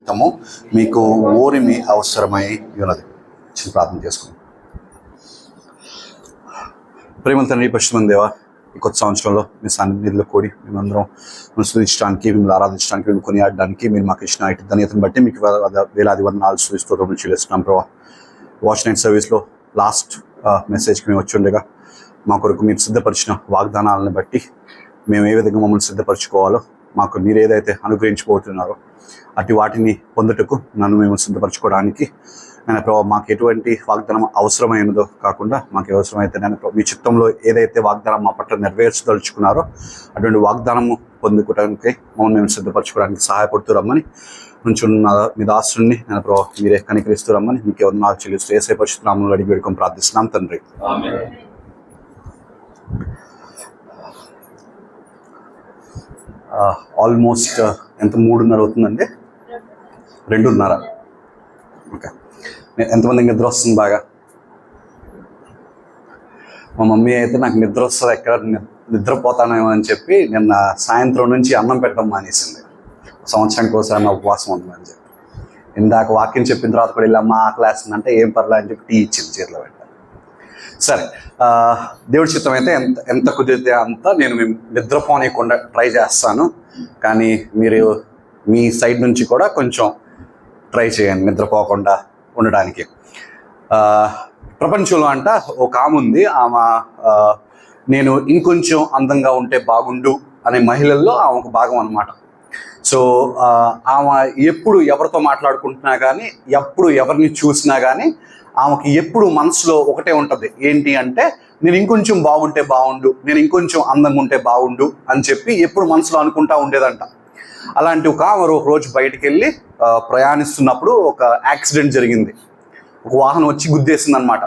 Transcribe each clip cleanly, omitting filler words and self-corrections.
తము మీకు ఓరిమి అవసరమై ఉన్నది. చిన్న ప్రార్థన చేసుకుందాం. ప్రేమ తండ్రి, పరిశుద్ధమైన దేవా, ఈ కొత్త సంవత్సరంలో మీ సన్నిధిలో కూడి మేమందరం మిమ్మల్ని స్తుతించడానికి, మిమ్మల్ని ఆరాధించడానికి, మేము కొనియాడడానికి మీరు మాకు ఇచ్చిన ఇటు ధన్యతను బట్టి మీకు వేలాది వందనాలు స్తుతిస్తోత్రములు చెల్లిస్తున్నాం ప్రభా. వాచ్ నైట్ సర్వీస్లో లాస్ట్ మెసేజ్కి మేము వచ్చి ఉండగా మా కొరకు మీరు సిద్ధపరిచిన వాగ్దానాలను బట్టి మేము ఏ విధంగా మమ్మల్ని సిద్ధపరచుకోవాలో, మాకు మీరు ఏదైతే అనుగ్రహించబోతున్నారో అటు వాటిని పొందుటకు నన్ను మేము సిద్ధపరచుకోవడానికి నేను ప్రభావ మాకు ఎటువంటి వాగ్దానం అవసరమైనదో కాకుండా మాకు అవసరమైతే నేను మీ చిత్తంలో ఏదైతే వాగ్దానం మా పట్ల నెరవేర్చదలుచుకున్నారో అటువంటి వాగ్దానము పొందుకోవడానికి మమ్మల్ని మేము సిద్ధపరచుకోవడానికి సహాయపడుతూ రమ్మని నుంచున్న మీ దాసుని నేను ప్రభావ మీరే కనికరిస్తూ రమ్మని మీకు ఎవరు చెల్లిస్తూ ఏసై పరిశుద్ధ నామములో అడిగి వేడుకొని ప్రార్థిస్తున్నాం తండ్రి. ఆల్మోస్ట్ ఎంత 3:30 అవుతుందండి? 2:30. ఓకే, ఎంతమందికి నిద్ర వస్తుంది బాగా? మా మమ్మీ అయితే నాకు నిద్ర వస్తుంది, ఎక్కడ నిద్రపోతానేమో అని చెప్పి నిన్న సాయంత్రం నుంచి అన్నం పెట్టడం మానేసింది. సంవత్సరానికి ఒకసారి ఉపవాసం ఉందని చెప్పి ఇందాక వాక్యం చెప్పిన తర్వాత కూడా వెళ్ళి అమ్మ ఆకలి వేస్తుందంటే ఏం పర్లేదు అని చెప్పి టీ ఇచ్చింది చేతిలో పెట్టాను. సరే, దేవుడి చిత్తం అయితే ఎంత కుదిరితే అంత నేను నిద్రపోనీయకుండా ట్రై చేస్తాను. కానీ మీరు మీ సైడ్ నుంచి కూడా కొంచెం ట్రై చేయండి నిద్రపోకుండా ఉండడానికి. ప్రపంచంలో అంట ఒక ఆమె ఉంది. ఆమె నేను ఇంకొంచెం అందంగా ఉంటే బాగుండు అనే మహిళల్లో ఆమె ఒక భాగం అన్నమాట. సో ఆమె ఎప్పుడు ఎవరితో మాట్లాడుకుంటున్నా కానీ, ఎప్పుడు ఎవరిని చూసినా కానీ ఆమెకి ఎప్పుడు మనసులో ఒకటే ఉంటుంది, ఏంటి అంటే నేను ఇంకొంచెం బాగుంటే బాగుండు, నేను ఇంకొంచెం అందంగా ఉంటే బాగుండు అని చెప్పి ఎప్పుడు మనసులో అనుకుంటా ఉండేదంట. అలాంటి ఒక ఆమె ఒక రోజు బయటికి వెళ్ళి ప్రయాణిస్తున్నప్పుడు ఒక యాక్సిడెంట్ జరిగింది. ఒక వాహనం వచ్చి గుద్దేసింది అనమాట.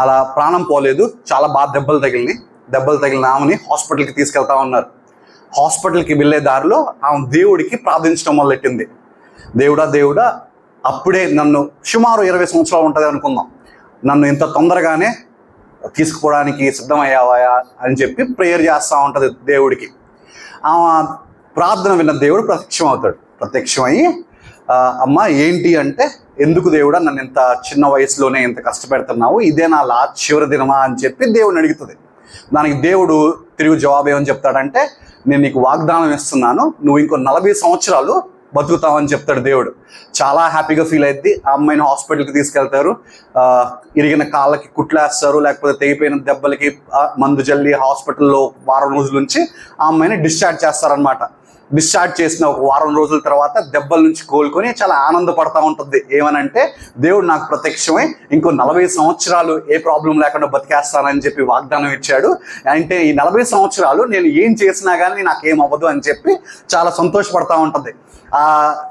అలా ప్రాణం పోలేదు, చాలా బాగా దెబ్బలు తగిలిన ఆమెని హాస్పిటల్కి తీసుకెళ్తా ఉన్నారు. హాస్పిటల్కి వెళ్ళే దారిలో ఆమె దేవుడికి ప్రార్థించడం మొదలెట్టింది. దేవుడా, అప్పుడే నన్ను సుమారు 20 సంవత్సరాలు ఉంటుంది అనుకుందాం, నన్ను ఇంత తొందరగానే తీసుకుపోవడానికి సిద్ధమయ్యావా అని చెప్పి ప్రేయర్ చేస్తూ ఉంటుంది దేవుడికి. ఆమె ప్రార్థన విన్న దేవుడు ప్రత్యక్షమయ్యి అమ్మ ఏంటి అంటే, ఎందుకు దేవుడా నన్ను ఇంత చిన్న వయసులోనే ఇంత కష్టపెడుతున్నావు, ఇదే నా చివరి దినమా అని చెప్పి దేవుడిని అడుగుతుంది. దానికి దేవుడు తిరిగి జవాబు ఏమని చెప్తాడంటే, నేను నీకు వాగ్దానం ఇస్తున్నాను, నువ్వు ఇంకో 40 సంవత్సరాలు బతుకుతామని చెప్తాడు దేవుడు. చాలా హ్యాపీగా ఫీల్ అయింది. ఆ అమ్మాయిని హాస్పిటల్కి తీసుకెళ్తారు. ఇరిగిన కాళ్ళకి కుట్లేస్తారు, లేకపోతే తెగిపోయిన దెబ్బలకి మందు జల్లి హాస్పిటల్లో వారం రోజుల నుంచి ఆ అమ్మాయిని డిశ్చార్జ్ చేస్తారనమాట. డిశ్చార్జ్ చేసిన ఒక వారం రోజుల తర్వాత దెబ్బల నుంచి కోలుకొని చాలా ఆనందపడతా ఉంటుంది. ఏమనంటే, దేవుడు నాకు ప్రత్యక్షమై ఇంకో 40 సంవత్సరాలు ఏ ప్రాబ్లం లేకుండా బతికేస్తానని చెప్పి వాగ్దానం ఇచ్చాడు. అంటే ఈ 40 సంవత్సరాలు నేను ఏం చేసినా కానీ నాకేం అవ్వదు అని చెప్పి చాలా సంతోషపడతా ఉంటుంది. ఆ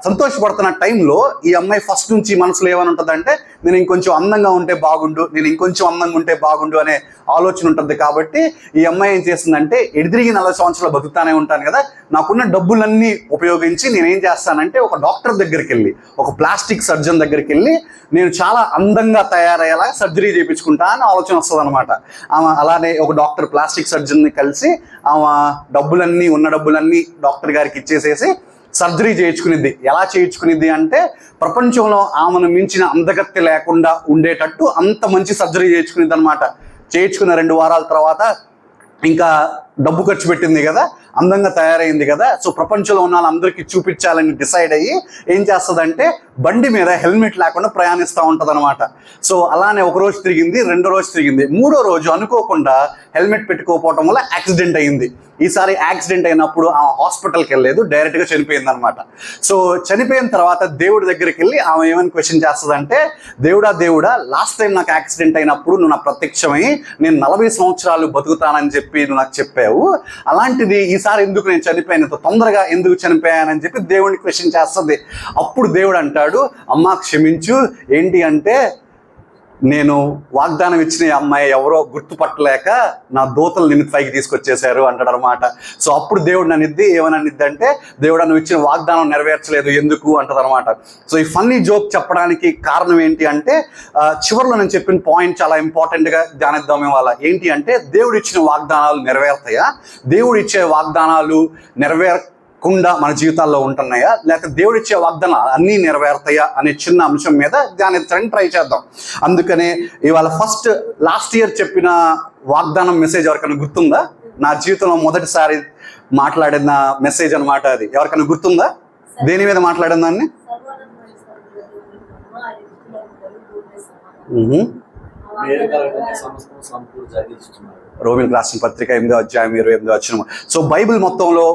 సంతోషపడుతున్న టైంలో ఈ అమ్మాయి ఫస్ట్ నుంచి మనసులో ఏమని ఉంటుందంటే, నేను ఇంకొంచెం అందంగా ఉంటే బాగుండు, నేను ఇంకొంచెం అందంగా ఉంటే బాగుండు అనే ఆలోచన ఉంటుంది. కాబట్టి ఈ అమ్మాయి ఏం చేస్తుందంటే, ఎడితిరిగి 40 సంవత్సరాలు బతుకుతానే ఉంటాను కదా, నాకున్న డబ్బులన్నీ ఉపయోగించి నేనేం చేస్తానంటే ఒక డాక్టర్ దగ్గరికి వెళ్ళి, ఒక ప్లాస్టిక్ సర్జన్ దగ్గరికి వెళ్ళి నేను చాలా అందంగా తయారయ్యేలా సర్జరీ చేయించుకుంటా అని ఆలోచన వస్తుంది అనమాట. ఆమె అలానే ఒక డాక్టర్ ప్లాస్టిక్ సర్జన్ని కలిసి ఆమె ఉన్న డబ్బులన్నీ డాక్టర్ గారికి ఇచ్చేసేసి సర్జరీ చేయించుకునిద్ది. ఎలా చేయించుకునిద్ది అంటే, ప్రపంచంలో ఆమెను మించిన అందగత్తె లేకుండా ఉండేటట్టు అంత మంచి సర్జరీ చేయించుకునిద్ది అనమాట. చేయించుకున్న 2 వారాల తర్వాత ఇంకా డబ్బు ఖర్చు పెట్టింది కదా, అందంగా తయారైంది కదా, సో ప్రపంచంలో ఉన్న వాళ్ళందరికీ చూపించాలని డిసైడ్ అయ్యి ఏం చేస్తుందంటే, బండి మీద హెల్మెట్ లేకుండా ప్రయాణిస్తూ ఉంటుంది అనమాట. సో అలానే ఒక రోజు తిరిగింది, 2వ రోజు తిరిగింది, 3వ రోజు అనుకోకుండా హెల్మెట్ పెట్టుకోకపోవడం వల్ల యాక్సిడెంట్ అయింది. ఈసారి యాక్సిడెంట్ అయినప్పుడు ఆమె హాస్పిటల్కి వెళ్ళలేదు, డైరెక్ట్గా చనిపోయింది అనమాట. సో చనిపోయిన తర్వాత దేవుడి దగ్గరికి వెళ్ళి ఆమె ఏమని క్వశ్చన్ చేస్తుందంటే, దేవుడా లాస్ట్ టైం నాకు యాక్సిడెంట్ అయినప్పుడు నువ్వు నాకు ప్రత్యక్షమై నేను 40 సంవత్సరాలు బతుకుతానని చెప్పి నువ్వు నాకు చెప్పావు, అలాంటిది ఈసారి ఎందుకు నేను చనిపోయాను, ఇంత తొందరగా ఎందుకు చనిపోయానని చెప్పి దేవుడిని క్వశ్చన్ చేస్తుంది. అప్పుడు దేవుడు అంటాడు, అమ్మా క్షమించు, ఏంటి అంటే నేను వాగ్దానం ఇచ్చిన అమ్మాయి ఎవరో గుర్తుపట్టలేక నా దూతలు నిన్ను పైకి తీసుకొచ్చేశారు అంటాడు అనమాట. సో అప్పుడు దేవుడు ఏమనిద్ది అంటే, దేవుడు నువ్వు ఇచ్చిన వాగ్దానం నెరవేర్చలేదు ఎందుకు అంటది అనమాట. సో ఈ ఫన్నీ జోక్ చెప్పడానికి కారణం ఏంటి అంటే, చివరిలో నేను చెప్పిన పాయింట్ చాలా ఇంపార్టెంట్గా ధ్యానిద్దాం ఇవాళ. ఏంటి అంటే, దేవుడు ఇచ్చిన వాగ్దానాలు నెరవేరుతాయా? దేవుడు ఇచ్చే వాగ్దానాలు కుండా మన జీవితాల్లో ఉంటున్నాయా, లేకపోతే దేవుడు ఇచ్చే వాగ్దానాలు అన్నీ నెరవేరుతాయా అనే చిన్న అంశం మీద ధ్యానించడానికి ట్రై చేద్దాం. అందుకనే ఇవాళ లాస్ట్ ఇయర్ చెప్పిన వాగ్దానం మెసేజ్ ఎవరికైనా గుర్తుందా? నా జీవితంలో మొదటిసారి మాట్లాడిన మెసేజ్ అనమాట అది. ఎవరికైనా గుర్తుందా? దేని మీద మాట్లాడిన దాన్ని? రోమిల్ రాసిన పత్రిక 8వ అధ్యాయం 28వ వచనం. సో బైబిల్ మొత్తంలో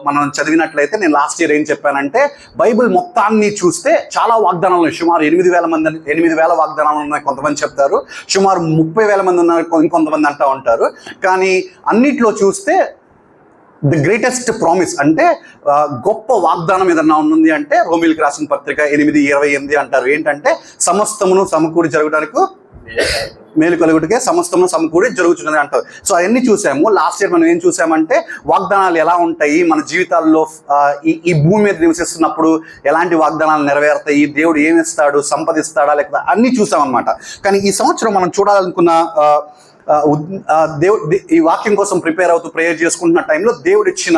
మనం చదివినట్లయితే, నేను లాస్ట్ ఇయర్ ఏం చెప్పానంటే, బైబిల్ మొత్తాన్ని చూస్తే చాలా వాగ్దానాలు ఉన్నాయి. సుమారు 8,000 వాగ్దానాలు ఉన్నాయి కొంతమంది చెప్తారు, సుమారు 30,000 మంది ఉన్నారు ఇంకొంతమంది అంటూ ఉంటారు. కానీ అన్నిట్లో చూస్తే ది గ్రేటెస్ట్ ప్రామిస్ అంటే గొప్ప వాగ్దానం ఏదన్నా ఉంది అంటే రోమిల్కి రాసిన పత్రిక 8:28 అంటారు. ఏంటంటే సమస్తమును సమకూడి జరగడానికి, మేలు కలుగుటకే సమస్తమును సమకూడి జరుగుతున్నది అంటారు. సో అవన్నీ చూసాము. లాస్ట్ ఇయర్ మనం ఏం చూసామంటే వాగ్దానాలు ఎలా ఉంటాయి మన జీవితాల్లో, ఈ భూమి మీద నివసిస్తున్నప్పుడు ఎలాంటి వాగ్దానాలు నెరవేరుతాయి, దేవుడు ఏమిస్తాడు, సంపదిస్తాడా, లేకపోతే అన్నీ చూసామన్నమాట. కానీ ఈ సంవత్సరం మనం చూడాలనుకున్న ఈ వాక్యం కోసం ప్రిపేర్ అవుతూ ప్రేయర్ చేసుకుంటున్న టైంలో దేవుడు ఇచ్చిన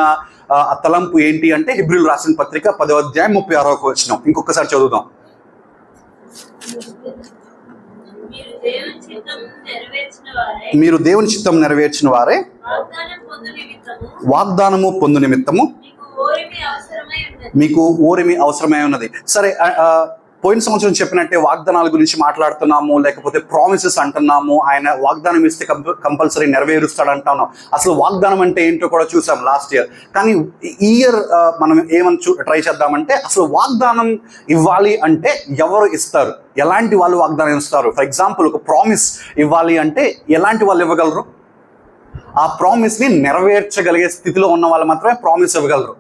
తలంపు ఏంటి అంటే, హెబ్రీయులు రాసిన పత్రిక 10వ అధ్యాయం 36వ వచనం. ఇంకొకసారి చదువుదాం. మీరు దేవుని చిత్తం నెరవేర్చిన వారే వాగ్దానము పొందు నిమిత్తము మీకు ఓరిమి అవసరమై ఉన్నది. సరే, పోయిన సంవత్సరం చెప్పినట్టే వాగ్దానాల గురించి మాట్లాడుతున్నాము, లేకపోతే ప్రామిసెస్ అంటున్నాము. ఆయన వాగ్దానం ఇస్తే కంపల్సరీ నెరవేరుస్తాడు అంటున్నాం. అసలు వాగ్దానం అంటే ఏంటో కూడా చూసాం లాస్ట్ ఇయర్. కానీ ఈ ఇయర్ మనం ఏమని ట్రై చేద్దామంటే, అసలు వాగ్దానం ఇవ్వాలి అంటే ఎవరు ఇస్తారు, ఎలాంటి వాళ్ళు వాగ్దానం ఇస్తారు? ఫర్ ఎగ్జాంపుల్, ఒక ప్రామిస్ ఇవ్వాలి అంటే ఎలాంటి వాళ్ళు ఇవ్వగలరు? ఆ ప్రామిస్ని నెరవేర్చగలిగే స్థితిలో ఉన్న వాళ్ళు మాత్రమే ప్రామిస్ ఇవ్వగలరు.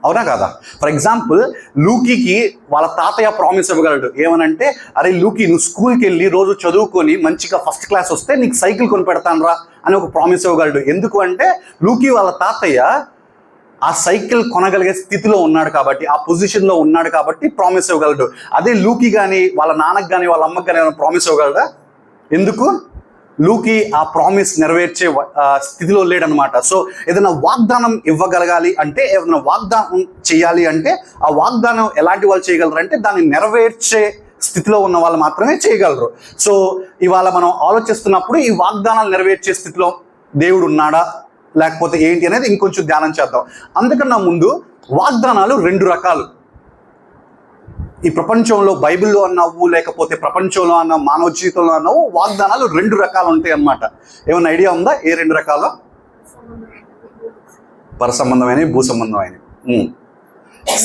అవునా కదా? ఫర్ ఎగ్జాంపుల్, లూకీకి వాళ్ళ తాతయ్య ప్రామిస్ ఇవ్వగలడు. ఏమనంటే, అరే లూకీ, నువ్వు స్కూల్కి వెళ్ళి రోజు చదువుకొని మంచిగా ఫస్ట్ క్లాస్ వస్తే నీకు సైకిల్ కొని పెడతాను రా అని ఒక ప్రామిస్ ఇవ్వగలడు. ఎందుకు అంటే, లూకీ వాళ్ళ తాతయ్య ఆ సైకిల్ కొనగలిగే స్థితిలో ఉన్నాడు కాబట్టి, ఆ పొజిషన్లో ఉన్నాడు కాబట్టి ప్రామిస్ ఇవ్వగలడు. అదే లూకీ కానీ వాళ్ళ నాన్నకు కానీ వాళ్ళ అమ్మకి కానీ ప్రామిస్ ఇవ్వగలడా? ఎందుకు? లూకీ ఆ ప్రామిస్ నెరవేర్చే స్థితిలో లేడనమాట. సో ఏదైనా వాగ్దానం ఇవ్వగలగాలి అంటే, ఏదైనా వాగ్దానం చేయాలి అంటే, ఆ వాగ్దానం ఎలాంటి వాళ్ళు చేయగలరు అంటే, దాన్ని నెరవేర్చే స్థితిలో ఉన్న వాళ్ళు మాత్రమే చేయగలరు. సో ఇవాళ మనం ఆలోచిస్తున్నప్పుడు ఈ వాగ్దానాలు నెరవేర్చే స్థితిలో దేవుడు ఉన్నాడా లేకపోతే ఏంటి అనేది ఇంకొంచెం ధ్యానం చేద్దాం. అందుకన్నా ముందు, వాగ్దానాలు 2 రకాలు. ఈ ప్రపంచంలో బైబిల్లో అన్నావు, లేకపోతే ప్రపంచంలో అన్న మానవ జీవితంలో అన్నావు, వాగ్దానాలు 2 రకాలు ఉంటాయి అన్నమాట. ఏమన్నా ఐడియా ఉందా? ఏ 2 రకాలు? పర సంబంధమైన, భూ సంబంధమైన.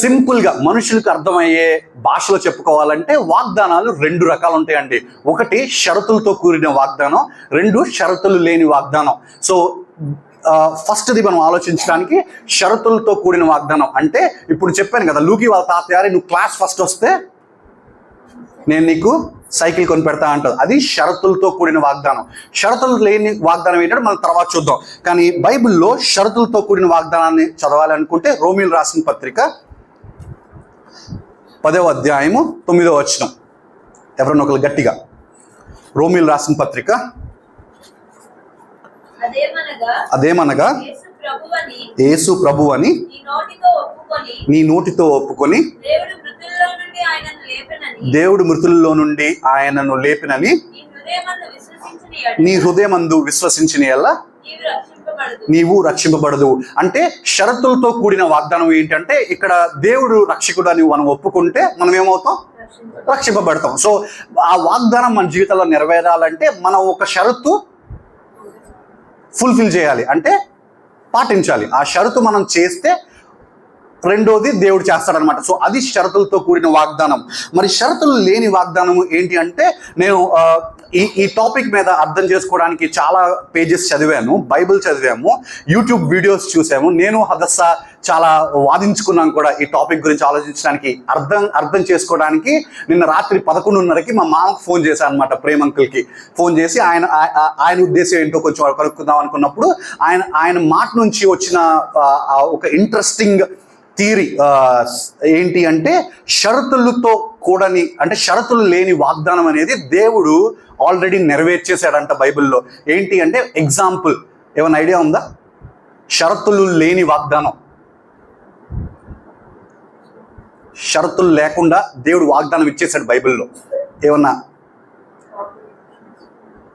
సింపుల్గా మనుషులకు అర్థమయ్యే భాషలో చెప్పుకోవాలంటే వాగ్దానాలు 2 రకాలు ఉంటాయండి. ఒకటి షరతులతో కూడిన వాగ్దానం, 2 షరతులు లేని వాగ్దానం. సో ఫస్ట్ది మనం ఆలోచించడానికి షరతులతో కూడిన వాగ్దానం అంటే, ఇప్పుడు చెప్పాను కదా, లూకీ వాళ్ళ తాతయ్య నువ్వు క్లాస్ ఫస్ట్ వస్తే నేను నీకు సైకిల్ కొని పెడతా అంటారు. అది షరతులతో కూడిన వాగ్దానం. షరతులు లేని వాగ్దానం ఏంటంటే మనం తర్వాత చూద్దాం. కానీ బైబిల్లో షరతులతో కూడిన వాగ్దానాన్ని చదవాలనుకుంటే రోమిల్ రాసిన పత్రిక 10వ అధ్యాయము 9వ వచనం. ఎవరన్నా ఒకరు గట్టిగా. రోమిల్ రాసిన పత్రిక అదేమనగా యేసు ప్రభువని నీ నోటితో ఒప్పుకొని దేవుడు మృతుల్లో నుండి ఆయనను లేపినని నీ హృదయమందు విశ్వసించిన యెడల నీవు రక్షింపబడదు. అంటే షరతులతో కూడిన వాగ్దానం ఏంటంటే, ఇక్కడ దేవుడు రక్షకుడు అని మనం ఒప్పుకుంటే మనం ఏమవుతాం? రక్షింపబడతాం. సో ఆ వాగ్దానం మన జీవితంలో నెరవేరాలంటే మనం ఒక షరతు ఫుల్ఫిల్ చేయాలి, అంటే పాటించాలి. ఆ షరతు మనం చేస్తే రెండోది దేవుడు చేస్తాడనమాట. సో అది షరతులతో కూడిన వాగ్దానం. మరి షరతులు లేని వాగ్దానం ఏంటి అంటే, నేను ఈ టాపిక్ మీద అర్థం చేసుకోవడానికి చాలా పేజెస్ చదివాను, బైబిల్ చదివాము, యూట్యూబ్ వీడియోస్ చూసాము. నేను హదస్స చాలా వాదించుకున్నాం కూడా ఈ టాపిక్ గురించి ఆలోచించడానికి, అర్థం చేసుకోవడానికి. నిన్న రాత్రి 11:30కి మా మామకు ఫోన్ చేశాను అనమాట, ప్రేమ్ అంకుల్కి ఫోన్ చేసి ఆయన ఉద్దేశం ఏంటో కొంచెం కనుక్కుందాం అనుకున్నప్పుడు ఆయన మాట నుంచి వచ్చిన ఒక ఇంట్రెస్టింగ్ థియరీ ఏంటి అంటే, షరతులతో కూడని, అంటే షరతులు లేని వాగ్దానం అనేది దేవుడు ఆల్రెడీ నెరవేర్చేశాడంట బైబిల్లో. ఏంటి అంటే, ఎగ్జాంపుల్ ఏమైనా ఐడియా ఉందా? షరతులు లేని వాగ్దానం షరతులు లేకుండా దేవుడు వాగ్దానం ఇచ్చేసాడు బైబిల్లో. ఏమన్నా?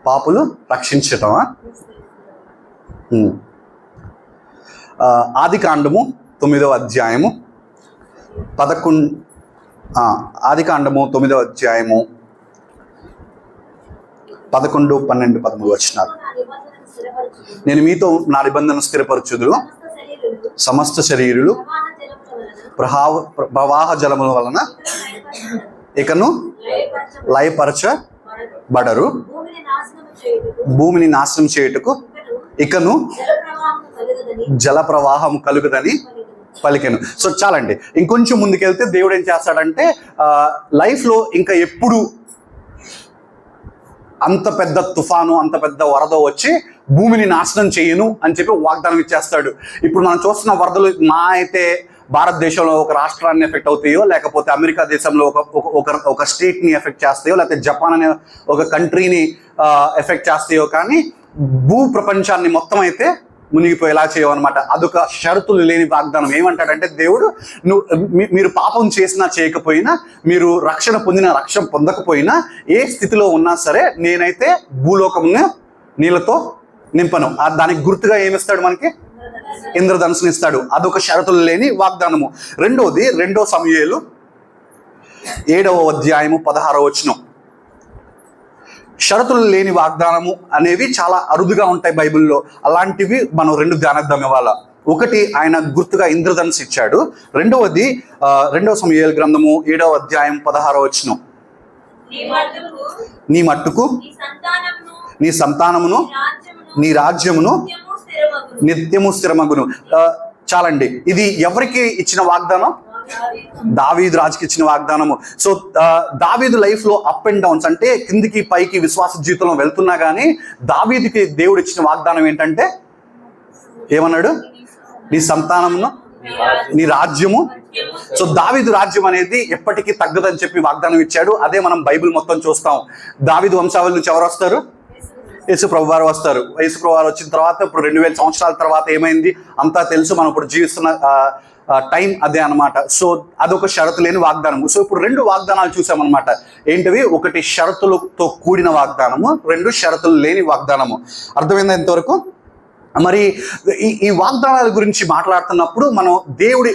పాపులు రక్షించటమా? ఆది కాండము 9వ అధ్యాయము 11. ఆది కాండము 9వ అధ్యాయము 11, 12, 13 వచనాలు. నేను మీతో నా నిబంధన స్థిరపరచుదును, సమస్త శరీరులు ప్రవాహ జలముల వలన ఇకను లయపరచబడరు, భూమిని నాశనం చేయుటకు ఇకను జల ప్రవాహం కలుగుదని పలికెను. సో చాలండి. ఇంకొంచెం ముందుకెళ్తే దేవుడు ఏం చేస్తాడంటే లైఫ్లో ఇంకా ఎప్పుడు అంత పెద్ద తుఫాను, అంత పెద్ద వరద వచ్చి భూమిని నాశనం చేయను అని చెప్పి వాగ్దానం ఇచ్చేస్తాడు. ఇప్పుడు మనం చూస్తున్న వరదలు మా అయితే భారతదేశంలో ఒక రాష్ట్రాన్ని ఎఫెక్ట్ అవుతాయో, లేకపోతే అమెరికా దేశంలో ఒక స్టేట్ని ఎఫెక్ట్ చేస్తాయో, లేకపోతే జపాన్ అనే ఒక కంట్రీని ఎఫెక్ట్ చేస్తాయో, కానీ భూ ప్రపంచాన్ని మొత్తం అయితే మునిగిపోయేలా చేయవన్నమాట. అదొక షరతులు లేని వాగ్దానం. ఏమంటాడంటే దేవుడు, మీరు పాపం చేసినా చేయకపోయినా, మీరు రక్షణ పొందినా రక్షణ పొందకపోయినా, ఏ స్థితిలో ఉన్నా సరే నేనైతే భూలోకమును నీళ్ళతో నింపను. దానికి గుర్తుగా ఏమిస్తాడు మనకి? ఇంద్రధనుసుని ఇస్తాడు. అదొక షరతులు లేని వాగ్దానము. రెండోది 2 సమూయేలు 7వ అధ్యాయము 16వ వచనం. షరతులు లేని వాగ్దానము అనేవి చాలా అరుదుగా ఉంటాయి బైబిల్లో. అలాంటివి మనం 2 ధ్యానిద్దాం ఇవాళ. ఒకటి, ఆయన గుర్తుగా ఇంద్రధనుసు ఇచ్చాడు. రెండవది 2వ సమూయేలు గ్రంథము 7వ అధ్యాయం 16వ వచనం. నీ మట్టుకు నీ సంతానమును నీ రాజ్యమును నిత్యము స్థిరమగును. చాలండి. ఇది ఎవరికి ఇచ్చిన వాగ్దానం? దావీదు రాజుకి ఇచ్చిన వాగ్దానము. సో దావీదు లైఫ్ లో అప్ అండ్ డౌన్స్, అంటే కిందికి పైకి విశ్వాస జీవితంలో వెళ్తున్నా కానీ దావీదుకి దేవుడు ఇచ్చిన వాగ్దానం ఏంటంటే, ఏమన్నాడు? నీ సంతానమును నీ రాజ్యము. సో దావీదు రాజ్యం అనేది ఎప్పటికీ తగ్గదని చెప్పి వాగ్దానం ఇచ్చాడు. అదే మనం బైబిల్ మొత్తం చూస్తాం. దావీదు వంశావళి నుంచి ఎవరు వస్తారు? యేసు ప్రభు వారు వస్తారు. యేసు ప్రభు వారు వచ్చిన తర్వాత ఇప్పుడు 2000 సంవత్సరాల తర్వాత ఏమైంది అంతా తెలుసు. మనం ఇప్పుడు జీవిస్తున్న టైం అదే అనమాట. సో అదొక షరతు లేని వాగ్దానము. సో ఇప్పుడు 2 వాగ్దానాలు చూసామన్నమాట. ఏంటివి? ఒకటి షరతులతో కూడిన వాగ్దానము, 2 షరతులు లేని వాగ్దానము. అర్థమైందా ఇంతవరకు? మరి ఈ వాగ్దానాల గురించి మాట్లాడుతున్నప్పుడు మనం దేవుడి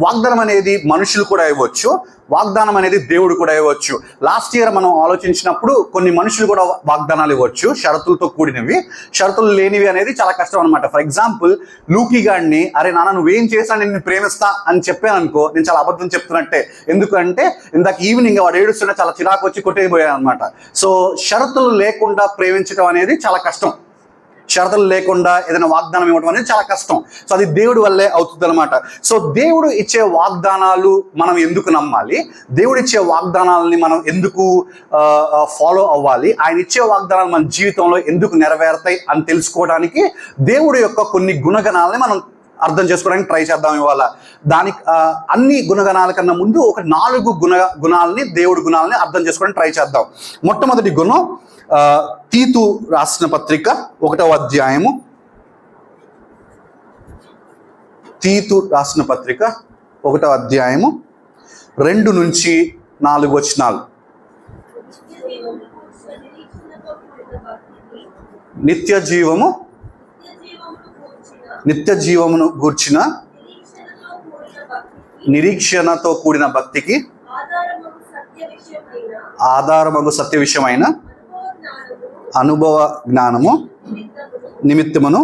వాగ్దానం అనేది మనుషులు కూడా ఇవ్వచ్చు, వాగ్దానం అనేది దేవుడు కూడా ఇవ్వచ్చు. లాస్ట్ ఇయర్ మనం ఆలోచించినప్పుడు కొన్ని మనుషులు కూడా వాగ్దానాలు ఇవ్వచ్చు, షరతులతో కూడినవి. షరతులు లేనివి అనేది చాలా కష్టం అనమాట. ఫర్ ఎగ్జాంపుల్, లూకీ గాడిని, అరే నాన్న నువ్వేం చేసినా నేను ప్రేమిస్తా అని చెప్పాను అనుకో, నేను చాలా అబద్ధం చెప్తున్నట్టే. ఎందుకంటే ఇందాక ఈవినింగ్ వాడు ఏడుస్తుంటే చాలా చిరాకు వచ్చి కొట్టేయబోయాను అనమాట. సో షరతులు లేకుండా ప్రేమించడం అనేది చాలా కష్టం. షరతులు లేకుండా ఏదైనా వాగ్దానం ఇవ్వడం అనేది చాలా కష్టం. సో అది దేవుడి వల్లే అవుతుంది అనమాట. సో దేవుడు ఇచ్చే వాగ్దానాలు మనం ఎందుకు నమ్మాలి? దేవుడు ఇచ్చే వాగ్దానాలని మనం ఎందుకు ఫాలో అవ్వాలి? ఆయన ఇచ్చే వాగ్దానాలు మన జీవితంలో ఎందుకు నెరవేరుతాయి అని తెలుసుకోవడానికి దేవుడి యొక్క కొన్ని గుణగణాలని మనం అర్థం చేసుకోవడానికి ట్రై చేద్దాం ఇవాళ. దానికి అన్ని గుణగణాల కన్నా ముందు ఒక 4 గుణాలని, దేవుడి గుణాలని అర్థం చేసుకోవడానికి ట్రై చేద్దాం. మొట్టమొదటి గుణం, తీతు రాసిన పత్రిక 1వ అధ్యాయము, తీతు రాసిన పత్రిక 1వ అధ్యాయము 2 నుంచి 4 వచనాలు. నిత్య జీవమును గూర్చిన నిరీక్షణతో కూడిన భక్తికి ఆధారమగు సత్య విషయమైన అనుభవ జ్ఞానము నిమిత్తమును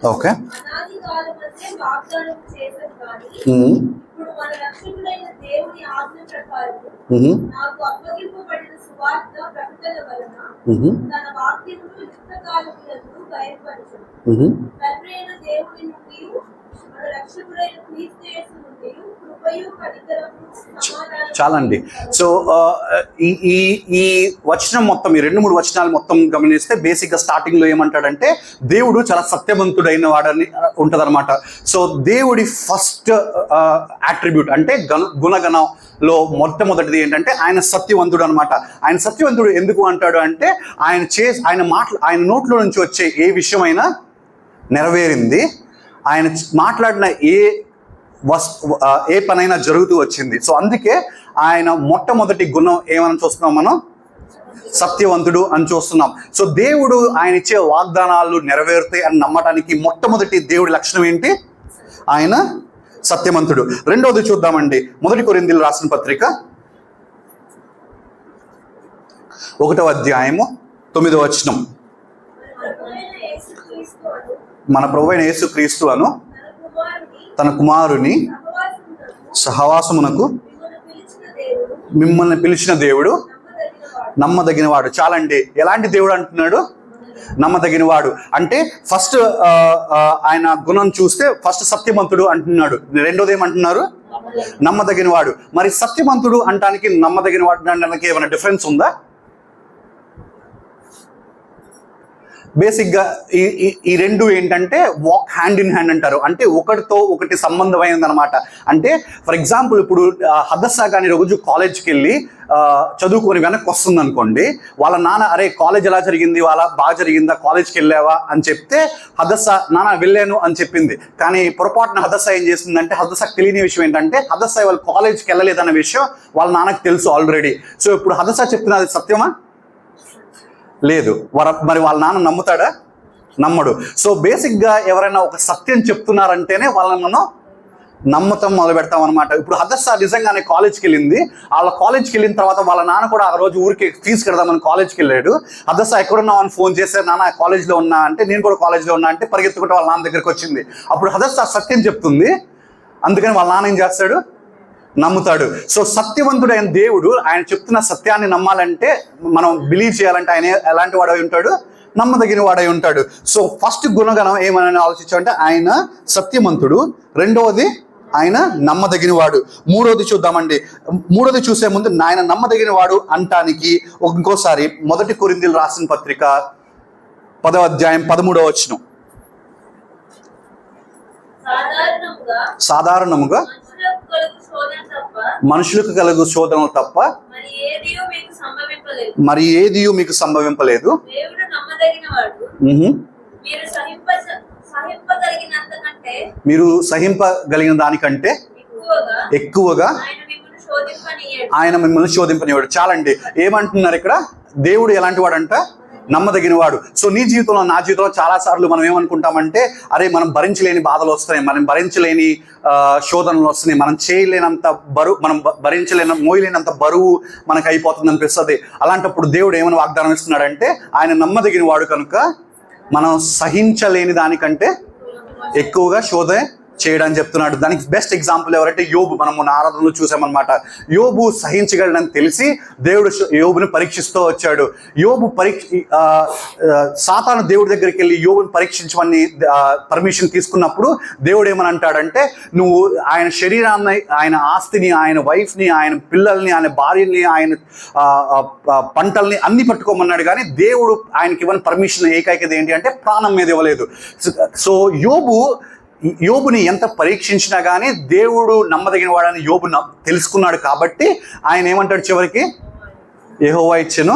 ఓకే. చాలండి. సో ఈ ఈ ఈ వచనం మొత్తం, ఈ 2-3 వచనాలు మొత్తం గమనిస్తే బేసిక్గా స్టార్టింగ్లో ఏమంటాడంటే దేవుడు చాలా సత్యవంతుడైన వాడని ఉంటుందన్నమాట. సో దేవుడి ఫస్ట్ అట్రిబ్యూట్ అంటే గుణగణంలో మొట్టమొదటిది ఏంటంటే ఆయన సత్యవంతుడు అనమాట. ఆయన సత్యవంతుడు ఎందుకు అంటాడు అంటే ఆయన నోట్లో నుంచి వచ్చే ఏ విషయమైనా నెరవేరింది, ఆయన మాట్లాడిన ఏ పనైనా జరుగుతూ వచ్చింది. సో అందుకే ఆయన మొట్టమొదటి గుణం ఏమని చూస్తున్నాం మనం? సత్యవంతుడు అని చూస్తున్నాం. సో దేవుడు ఆయన ఇచ్చే వాగ్దానాలు నెరవేరుతాయి అని నమ్మటానికి మొట్టమొదటి దేవుడి లక్షణం ఏంటి? ఆయన సత్యవంతుడు. రెండవది చూద్దామండి. 1 కొరింథీయులకు రాసిన పత్రిక 1వ అధ్యాయము 9వ వచనం. మన ప్రభువైన యేసుక్రీస్తు అను తన కుమారుని సహవాసమునకు మిమ్మల్ని పిలిచిన దేవుడు నమ్మదగినవాడు. చాలండి. ఎలాంటి దేవుడు అంటున్నాడు? నమ్మదగినవాడు. అంటే ఫస్ట్ ఆయన గుణం చూస్తే ఫస్ట్ సత్యవంతుడు అంటున్నాడు. రెండోది ఏమంటున్నారు? నమ్మదగినవాడు. మరి సత్యవంతుడు అంటానికి నమ్మదగినవాడు అనడానికి ఏమైనా డిఫరెన్స్ ఉందా? బేసిక్గా ఈ రెండు ఏంటంటే వాక్ హ్యాండ్ ఇన్ హ్యాండ్ అంటారు. అంటే ఒకటితో ఒకటి సంబంధమైనది అనమాట. అంటే ఫర్ ఎగ్జాంపుల్ ఇప్పుడు హదస్సా కానీ రోజు కాలేజ్కి వెళ్ళి చదువుకొని వెనక్కి వస్తుంది అనుకోండి, వాళ్ళ నాన్న అరే కాలేజ్ ఎలా జరిగింది, వాళ్ళ బాగా జరిగిందా, కాలేజ్కి వెళ్ళావా అని చెప్తే హదస్సా నాన్న వెళ్ళాను అని చెప్పింది. కానీ పొరపాటున హదస్సా ఏం చేస్తుందంటే, హదస్సాకు తెలియని విషయం ఏంటంటే హదస్సా వాళ్ళు కాలేజ్కి వెళ్ళలేదన్న విషయం వాళ్ళ నాన్నకు తెలుసు ఆల్రెడీ. సో ఇప్పుడు హదస్సా చెప్తున్నది సత్యమా? లేదు. మరి వాళ్ళ నాన్న నమ్ముతాడా? నమ్మడు. సో బేసిక్గా ఎవరైనా ఒక సత్యం చెప్తున్నారంటేనే వాళ్ళని మనం నమ్మటం మొదలు పెడతాం అనమాట. ఇప్పుడు హదస్సా నిజంగానే కాలేజ్కి వెళ్ళింది. వాళ్ళ కాలేజ్కి వెళ్ళిన తర్వాత వాళ్ళ నాన్న కూడా ఆ రోజు ఊరికి ఫీజు కడదామని కాలేజ్కి వెళ్ళాడు. హదస్సా ఎక్కడున్నావు అని ఫోన్ చేస్తే నాన్న కాలేజ్లో ఉన్నా అంటే, నేను కూడా కాలేజ్లో ఉన్నా అంటే పరిగెత్తుకుంటే వాళ్ళ నాన్న దగ్గరికి వచ్చింది. అప్పుడు హదస్సా సత్యం చెప్తుంది, అందుకని వాళ్ళ నాన్న ఏం చేస్తాడు? నమ్ముతాడు. సో సత్యవంతుడైన దేవుడు ఆయన చెప్తున్న సత్యాన్ని నమ్మాలంటే, మనం బిలీవ్ చేయాలంటే ఆయన ఎలాంటి వాడై ఉంటాడు? నమ్మదగిన వాడై ఉంటాడు. సో ఫస్ట్ గుణగణం ఏమని ఆలోచించామంటే ఆయన సత్యవంతుడు, రెండవది ఆయన నమ్మదగిన వాడు. మూడోది చూద్దామండి. మూడోది చూసే ముందు ఆయన నమ్మదగిన వాడు అంటానికి ఇంకోసారి 1 కొరింథీయులకు రాసిన పత్రిక 10వ అధ్యాయం 13వ వచనం. సాధారణముగా మనుషులకు కలుగు శోధనలు తప్ప మరి ఏది మీకు సంభవింపలేదు. మీరు సహింపగలిగిన దానికంటే ఎక్కువగా ఆయన మిమ్మల్ని శోధింపనివాడు. చాలండి. ఏమంటున్నారు ఇక్కడ? దేవుడు ఎలాంటి వాడంట? నమ్మదగిన వాడు. సో నీ జీవితంలో, నా జీవితంలో చాలా సార్లు మనం ఏమనుకుంటామంటే, అరే మనం భరించలేని బాధలు వస్తున్నాయి, మనం భరించలేని శోధనలు వస్తున్నాయి, మనం చేయలేనంత బరువు, మనం మోయలేనంత బరువు మనకు అయిపోతుంది అనిపిస్తుంది. అలాంటప్పుడు దేవుడు ఏమైనా వాగ్దానం ఇస్తున్నాడంటే, ఆయన నమ్మదగిన వాడు కనుక మనం సహించలేని దానికంటే ఎక్కువగా శోధ చేయడానికి చెప్తున్నాడు. దానికి బెస్ట్ ఎగ్జాంపుల్ ఎవరంటే యోబు. మనం మన ఆరాధనలో చూసామన్నమాట. యోబు సహించగలడని తెలిసి దేవుడు యోబుని పరీక్షిస్తూ వచ్చాడు. సాతాను దేవుడి దగ్గరికి వెళ్ళి యోబుని పరీక్షించమని పర్మిషన్ తీసుకున్నప్పుడు దేవుడు ఏమని అంటాడంటే, నువ్వు ఆయన శరీరాన్ని, ఆయన ఆస్తిని, ఆయన వైఫ్ని, ఆయన పిల్లల్ని, ఆయన భార్యని, ఆయన పంటల్ని అన్ని పట్టుకోమన్నాడు. కానీ దేవుడు ఆయనకి ఇవ్వని పర్మిషన్ ఏకైకది ఏంటి అంటే ప్రాణం మీద ఇవ్వలేదు. సో యోబుని ఎంత పరీక్షించినా కానీ దేవుడు నమ్మదగిన వాడని యోబు తెలుసుకున్నాడు. కాబట్టి ఆయన ఏమంటాడు చివరికి? యెహోవా ఇచ్చెను,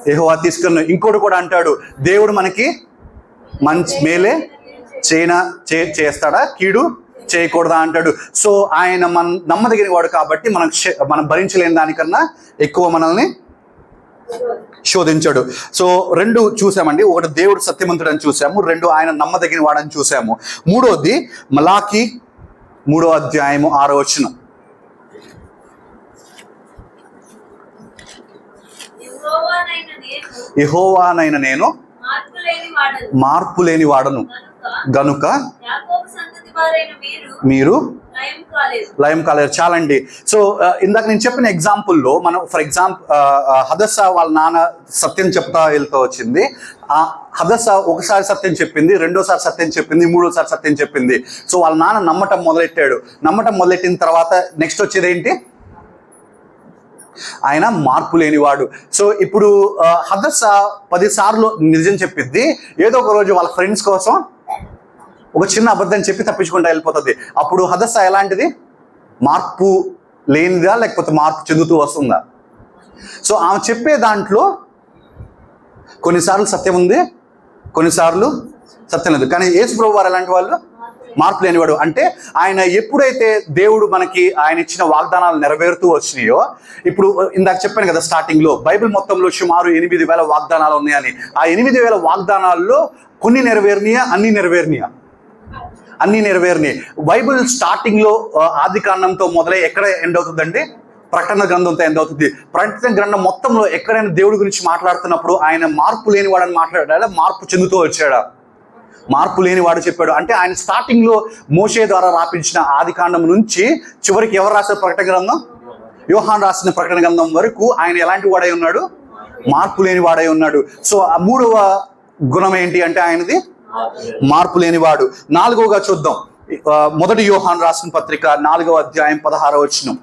యెహోవా తీసుకున్నాను. ఇంకోటి కూడా అంటాడు, దేవుడు మనకి మంచి మేలే చేస్తాడా, కీడు చేయకూడదా అంటాడు. సో ఆయన నమ్మదగిన వాడు కాబట్టి మనం భరించలేని దానికన్నా ఎక్కువ మనల్ని శోధించాడు. సో 2 చూసామండి. ఒకటి దేవుడు సత్యవంతుడు అని చూసాము, 2 ఆయన నమ్మదగిన వాడని చూసాము. మూడోది మలాకి 3వ అధ్యాయము 6వ వచనం. యెహోవానైన నేను మార్పు లేని వాడను గనుక మీరు లయం కాలేరు. చాలండి. సో ఇందాక నేను చెప్పిన ఎగ్జాంపుల్లో మనం ఫర్ ఎగ్జాంపుల్ హదస్స వాళ్ళ నాన్న సత్యం చెప్తా వెళ్తూ వచ్చింది. హదస్స ఒకసారి సత్యం చెప్పింది, రెండోసారి సత్యం చెప్పింది, మూడోసారి సత్యం చెప్పింది. సో వాళ్ళ నాన్న నమ్మటం మొదలెట్టాడు. నమ్మటం మొదలెట్టిన తర్వాత నెక్స్ట్ వచ్చేది ఏంటి? ఆయన మార్పు లేనివాడు. సో ఇప్పుడు హదస్స 10 సార్లు నిజం చెప్పిద్ది, ఏదో ఒక రోజు వాళ్ళ ఫ్రెండ్స్ కోసం ఒక చిన్న అబద్ధం చెప్పి తప్పించుకుంటూ వెళ్ళిపోతుంది. అప్పుడు హదస్స ఎలాంటిది? మార్పు లేనిదా లేకపోతే మార్పు చెందుతూ వస్తుందా? సో ఆమె చెప్పే దాంట్లో కొన్నిసార్లు సత్యం ఉంది, కొన్నిసార్లు సత్యం లేదు. కానీ యేసు ప్రభు వారు ఎలాంటి వాళ్ళు? మార్పు లేనివాడు. అంటే ఆయన ఎప్పుడైతే దేవుడు మనకి ఆయన ఇచ్చిన వాగ్దానాలు నెరవేరుతూ వచ్చినాయో, ఇప్పుడు ఇందాక చెప్పాను కదా స్టార్టింగ్లో, బైబిల్ మొత్తంలో సుమారు 8,000 వాగ్దానాలు ఉన్నాయని. ఆ 8,000 వాగ్దానాల్లో కొన్ని నెరవేరినాయా? అన్ని నెరవేరినాయా? అన్ని నెరవేరినాయి. బైబిల్ స్టార్టింగ్లో ఆది కాండంతో మొదలై ఎక్కడ ఎండ్ అవుతుందండి? ప్రకటన గ్రంథంతో ఎండ్ అవుతుంది. ప్రకటన గ్రంథం మొత్తంలో ఎక్కడైనా దేవుడి గురించి మాట్లాడుతున్నప్పుడు ఆయన మార్పు లేనివాడని మాట్లాడాడా? మార్పు చెందుతూ వచ్చాడా? మార్పు లేనివాడు చెప్పాడు. అంటే ఆయన స్టార్టింగ్లో మోషే ద్వారా రాపించిన ఆది కాండం నుంచి చివరికి ఎవరు రాశారు ప్రకటన గ్రంథం? యోహాను రాసిన ప్రకటన గ్రంథం వరకు ఆయన ఎలాంటి వాడై ఉన్నాడు? మార్పు లేని వాడై ఉన్నాడు. సో ఆ 3వ గుణం ఏంటి అంటే ఆయనది మార్పు లేనివాడు. 4వగా చూద్దాం. 1 యోహాను రాసిన పత్రిక 4వ అధ్యాయం 16వ వచనం.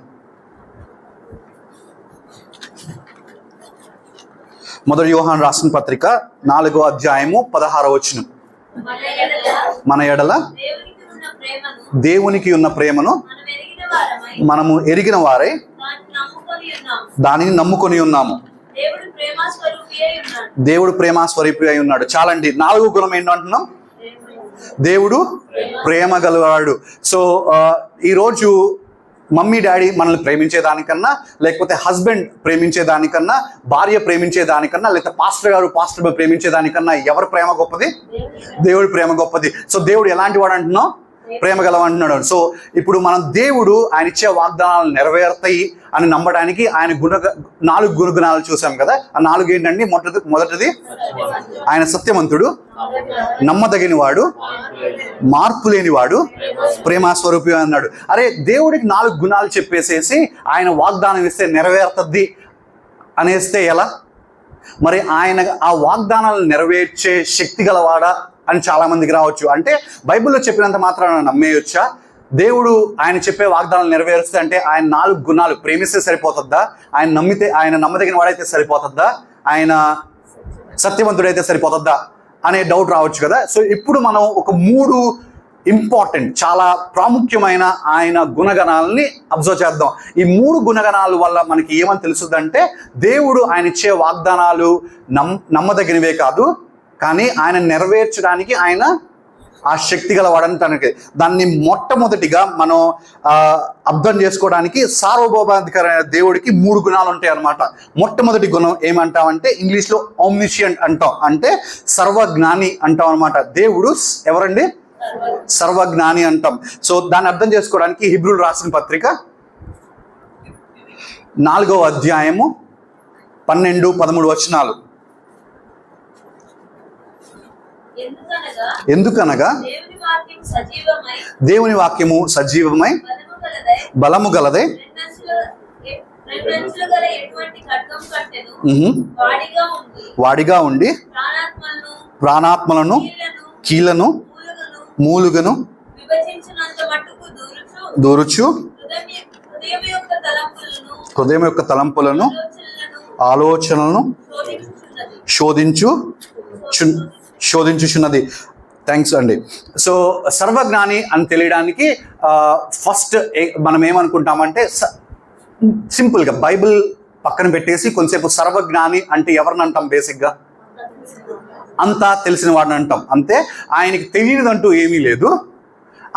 1 యోహాను రాసిన పత్రిక 4వ అధ్యాయము 16వ వచనం. మన ఎడల దేవునికి ఉన్న ప్రేమను మనము ఎరిగిన వారై దానిని నమ్ముకొని ఉన్నాము. దేవుడు ప్రేమాస్వరూపి అయి ఉన్నాడు. చాలండి. 4వ గుణం ఏంటంటున్నాం? దేవుడు ప్రేమ గలవాడు. సో ఈరోజు మమ్మీ డాడీ మనల్ని ప్రేమించేదానికన్నా, లేకపోతే హస్బెండ్ ప్రేమించేదానికన్నా, భార్య ప్రేమించేదానికన్నా, లేకపోతే పాస్టర్ గారు పాస్టర్ ప్రేమించేదానికన్నా ఎవరి ప్రేమ గొప్పది? దేవుడి ప్రేమ గొప్పది. సో దేవుడు ఎలాంటి వాడు అంటున్నాం? ప్రేమ గలవంటున్నాడు. సో ఇప్పుడు మనం దేవుడు ఆయన ఇచ్చే వాగ్దానాలు నెరవేరుతాయి అని నమ్మడానికి ఆయన 4 గుణగుణాలు చూసాం కదా. ఆ 4 ఏంటండి? మొదటిది ఆయన సత్యవంతుడు, నమ్మదగిన వాడు, మార్పు లేనివాడు, ప్రేమాస్వరూపి అన్నాడు. అరే దేవుడికి 4 గుణాలు చెప్పేసేసి ఆయన వాగ్దానం ఇస్తే నెరవేరుతుంది అనేస్తే ఎలా? మరి ఆయన ఆ వాగ్దానాలు నెరవేర్చే శక్తి గలవాడా అని చాలా మందికి రావచ్చు. అంటే బైబిల్లో చెప్పినంత మాత్రాన నమ్మేయొచ్చా? దేవుడు ఆయన చెప్పే వాగ్దానాలు నెరవేరుస్తే అంటే ఆయన 4 గుణాలు ప్రేమిస్తే సరిపోతుందా? ఆయన నమ్మితే, ఆయన నమ్మదగిన వాడైతే సరిపోతుందా? ఆయన సత్యవంతుడైతే సరిపోతుందా అనే డౌట్ రావచ్చు కదా. సో ఇప్పుడు మనం ఒక 3 ఇంపార్టెంట్, చాలా ప్రాముఖ్యమైన ఆయన గుణగణాలని అబ్జర్వ్ చేద్దాం. ఈ 3 గుణగణాల వల్ల మనకి ఏమని తెలుస్తుందంటే దేవుడు ఆయన ఇచ్చే వాగ్దానాలు నమ్మదగినవే కాదు, కానీ ఆయన నెరవేర్చడానికి ఆయన ఆ శక్తి గలవాడని తనకి. దాన్ని మొట్టమొదటిగా మనం అర్థం చేసుకోవడానికి సార్వభౌమాధికారైన దేవుడికి 3 గుణాలు ఉంటాయి అన్నమాట. మొట్టమొదటి గుణం ఏమంటామంటే ఇంగ్లీష్లో ఆమ్నిషియంట్ అంటాం, అంటే సర్వజ్ఞాని అంటాం అనమాట. దేవుడు ఎవరండి? సర్వజ్ఞాని అంటాం. సో దాన్ని అర్థం చేసుకోవడానికి హిబ్రూలు రాసిన పత్రిక 4వ అధ్యాయము 12, 13 వచనాలు. ఎందుకనగా దేవుని వాక్యము సజీవమై బలము గలదై వాడిగా ఉండి ప్రాణాత్మలను, కీళ్లను, మూలుగను దూరుచు హృదయం యొక్క తలంపులను, ఆలోచనలను శోధించుచున్నది. థ్యాంక్స్ అండి. సో సర్వజ్ఞాని అని తెలియడానికి ఫస్ట్ మనం ఏమనుకుంటామంటే సింపుల్గా బైబిల్ పక్కన పెట్టేసి కొంచెంసేపు సర్వజ్ఞాని అంటే ఎవరిని అంటాం? బేసిక్గా అంతా తెలిసిన వాడిని అంటాం. అంతే. ఆయనకి తెలియనిదంటూ ఏమీ లేదు,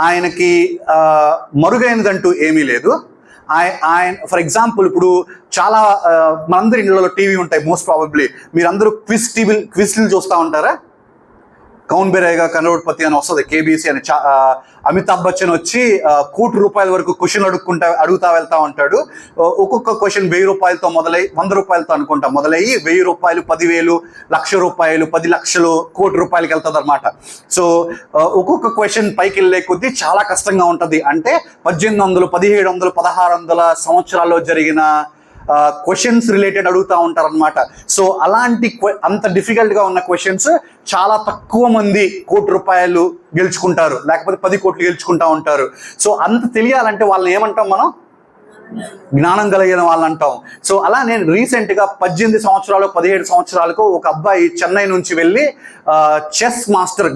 ఆయనకి మరుగైనదంటూ ఏమీ లేదు. ఆయన ఫర్ ఎగ్జాంపుల్ ఇప్పుడు చాలా మనందరి ఇళ్ళలో టీవీ ఉంటాయి. మోస్ట్ ప్రాబబ్లీ మీరందరూ క్విజ్లు చూస్తూ ఉంటారా? కౌన్ బెరేగా కరోడ్పతి అని వస్తుంది, కేబీసీ అని. అమితాబ్ బచ్చన్ వచ్చి ₹1,00,00,000 వరకు క్వశ్చన్ అడుగుతా వెళ్తా ఉంటాడు. ఒక్కొక్క క్వశ్చన్ ₹1000 మొదలై ₹100 అనుకుంటా మొదలయ్యి ₹1000, ₹10,000, ₹1,00,000, ₹10,00,000, ₹1,00,00,000 వెళ్తుంది అనమాట. సో ఒక్కొక్క క్వశ్చన్ పైకి వెళ్ళే కొద్దీ చాలా కష్టంగా ఉంటుంది. అంటే 1800, 1700, 1600 సంవత్సరాల్లో జరిగిన క్వశ్చన్స్ రిలేటెడ్ అడుగుతూ ఉంటారనమాట. సో అలాంటి అంత డిఫికల్ట్గా ఉన్న క్వశ్చన్స్ చాలా తక్కువ మంది ₹1,00,00,000 గెలుచుకుంటారు, లేకపోతే 10 కోట్లు గెలుచుకుంటా ఉంటారు. సో అంత తెలియాలంటే వాళ్ళని ఏమంటాం మనం? జ్ఞానం కలిగిన వాళ్ళు అంటాం. సో అలా నేను రీసెంట్గా 18 సంవత్సరాలు 17 సంవత్సరాలకు ఒక అబ్బాయి చెన్నై నుంచి వెళ్ళి chess master,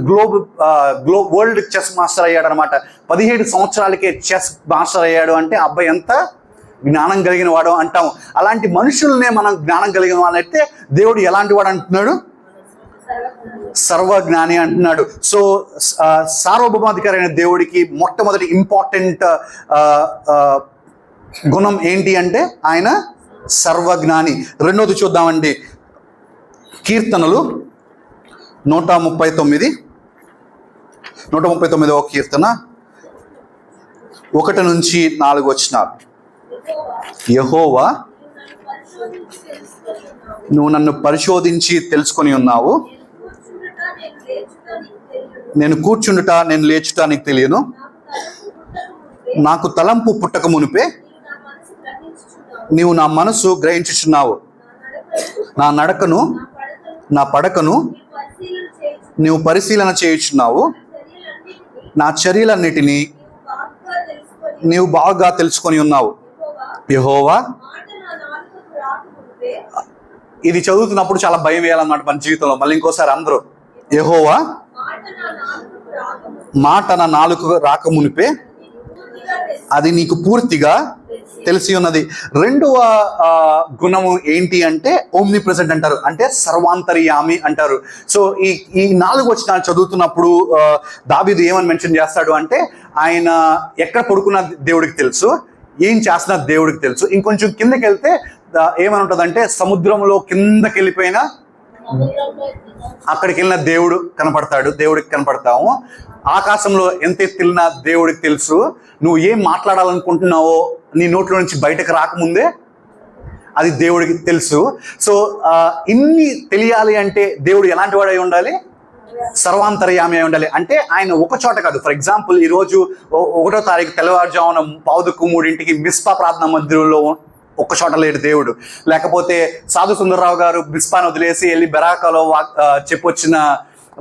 world chess master అయ్యాడు అనమాట. 17 సంవత్సరాలకే చెస్ మాస్టర్ అయ్యాడు అంటే అబ్బాయి ఎంత జ్ఞానం కలిగిన వాడు అంటాం. అలాంటి మనుషుల్నే మనం జ్ఞానం కలిగిన వాళ్ళైతే దేవుడు ఎలాంటి వాడు అంటున్నాడు? సర్వజ్ఞాని అంటున్నాడు. సో సార్వభౌమాధికారి అయిన దేవుడికి మొట్టమొదటి ఇంపార్టెంట్ గుణం ఏంటి అంటే ఆయన సర్వజ్ఞాని. రెండోది చూద్దామండి, కీర్తనలు 139వ కీర్తన 1 నుంచి 4 వచనాలు. యెహోవా, నువ్వు నన్ను పరిశోధించి తెలుసుకొని ఉన్నావు. నేను కూర్చుండుట నేను లేచుట నీకు తెలియను. నాకు తలంపు పుట్టక మునిపే నీవు నా మనసు గ్రహించుచున్నావు. నా నడకను నా పడకను నీవు పరిశీలన చేయుచున్నావు. నా చర్యలన్నిటినీ నీవు బాగా తెలుసుకొని ఉన్నావు. యెహోవా, ఇది చదువుతున్నప్పుడు చాలా భయం వేయాలన్నమాట మన జీవితంలో. మళ్ళీ ఇంకోసారి అందరూ, యెహోవా, మాట నా నాలుకకు రాకమునిపే అది నీకు పూర్తిగా తెలిసి ఉన్నది. రెండవ గుణము ఏంటి అంటే ఓమ్ని ప్రెసెంట్ అంటారు, అంటే సర్వాంతర్యామి అంటారు. సో ఈ 4 వచనాలు చదువుతున్నప్పుడు దావీదు ఏమని మెన్షన్ చేస్తాడు అంటే ఆయన ఎక్కడ పడుకున్న దేవుడికి తెలుసు, ఏం చేస్తున్నా దేవుడికి తెలుసు. ఇంకొంచెం కిందకి వెళ్తే ఏమని ఉంటుందంటే సముద్రంలో కిందకి వెళ్ళిపోయినా అక్కడికి వెళ్ళిన దేవుడు కనపడతాడు, దేవుడికి కనపడతాము. ఆకాశంలో ఎంత ఎత్తినా దేవుడికి తెలుసు. నువ్వు ఏం మాట్లాడాలనుకుంటున్నావో నీ నోట్లో నుంచి బయటకు రాకముందే అది దేవుడికి తెలుసు. సో ఇన్ని తెలియాలి అంటే దేవుడు ఎలాంటి వాడు అయి ఉండాలి? సర్వాంతర్యామి అయి ఉండాలి. అంటే ఆయన ఒక చోట కాదు. ఫర్ ఎగ్జాంపుల్ ఈరోజు 1వ తారీఖు తెల్లవారుజామున 2:45 మిస్పా ప్రార్థనా మందిరంలో ఒక్క చోట లేడు దేవుడు. లేకపోతే సాధు సుందరరావు గారు మిస్పాను వదిలేసి వెళ్ళి బెరాకాలో చెప్పొచ్చిన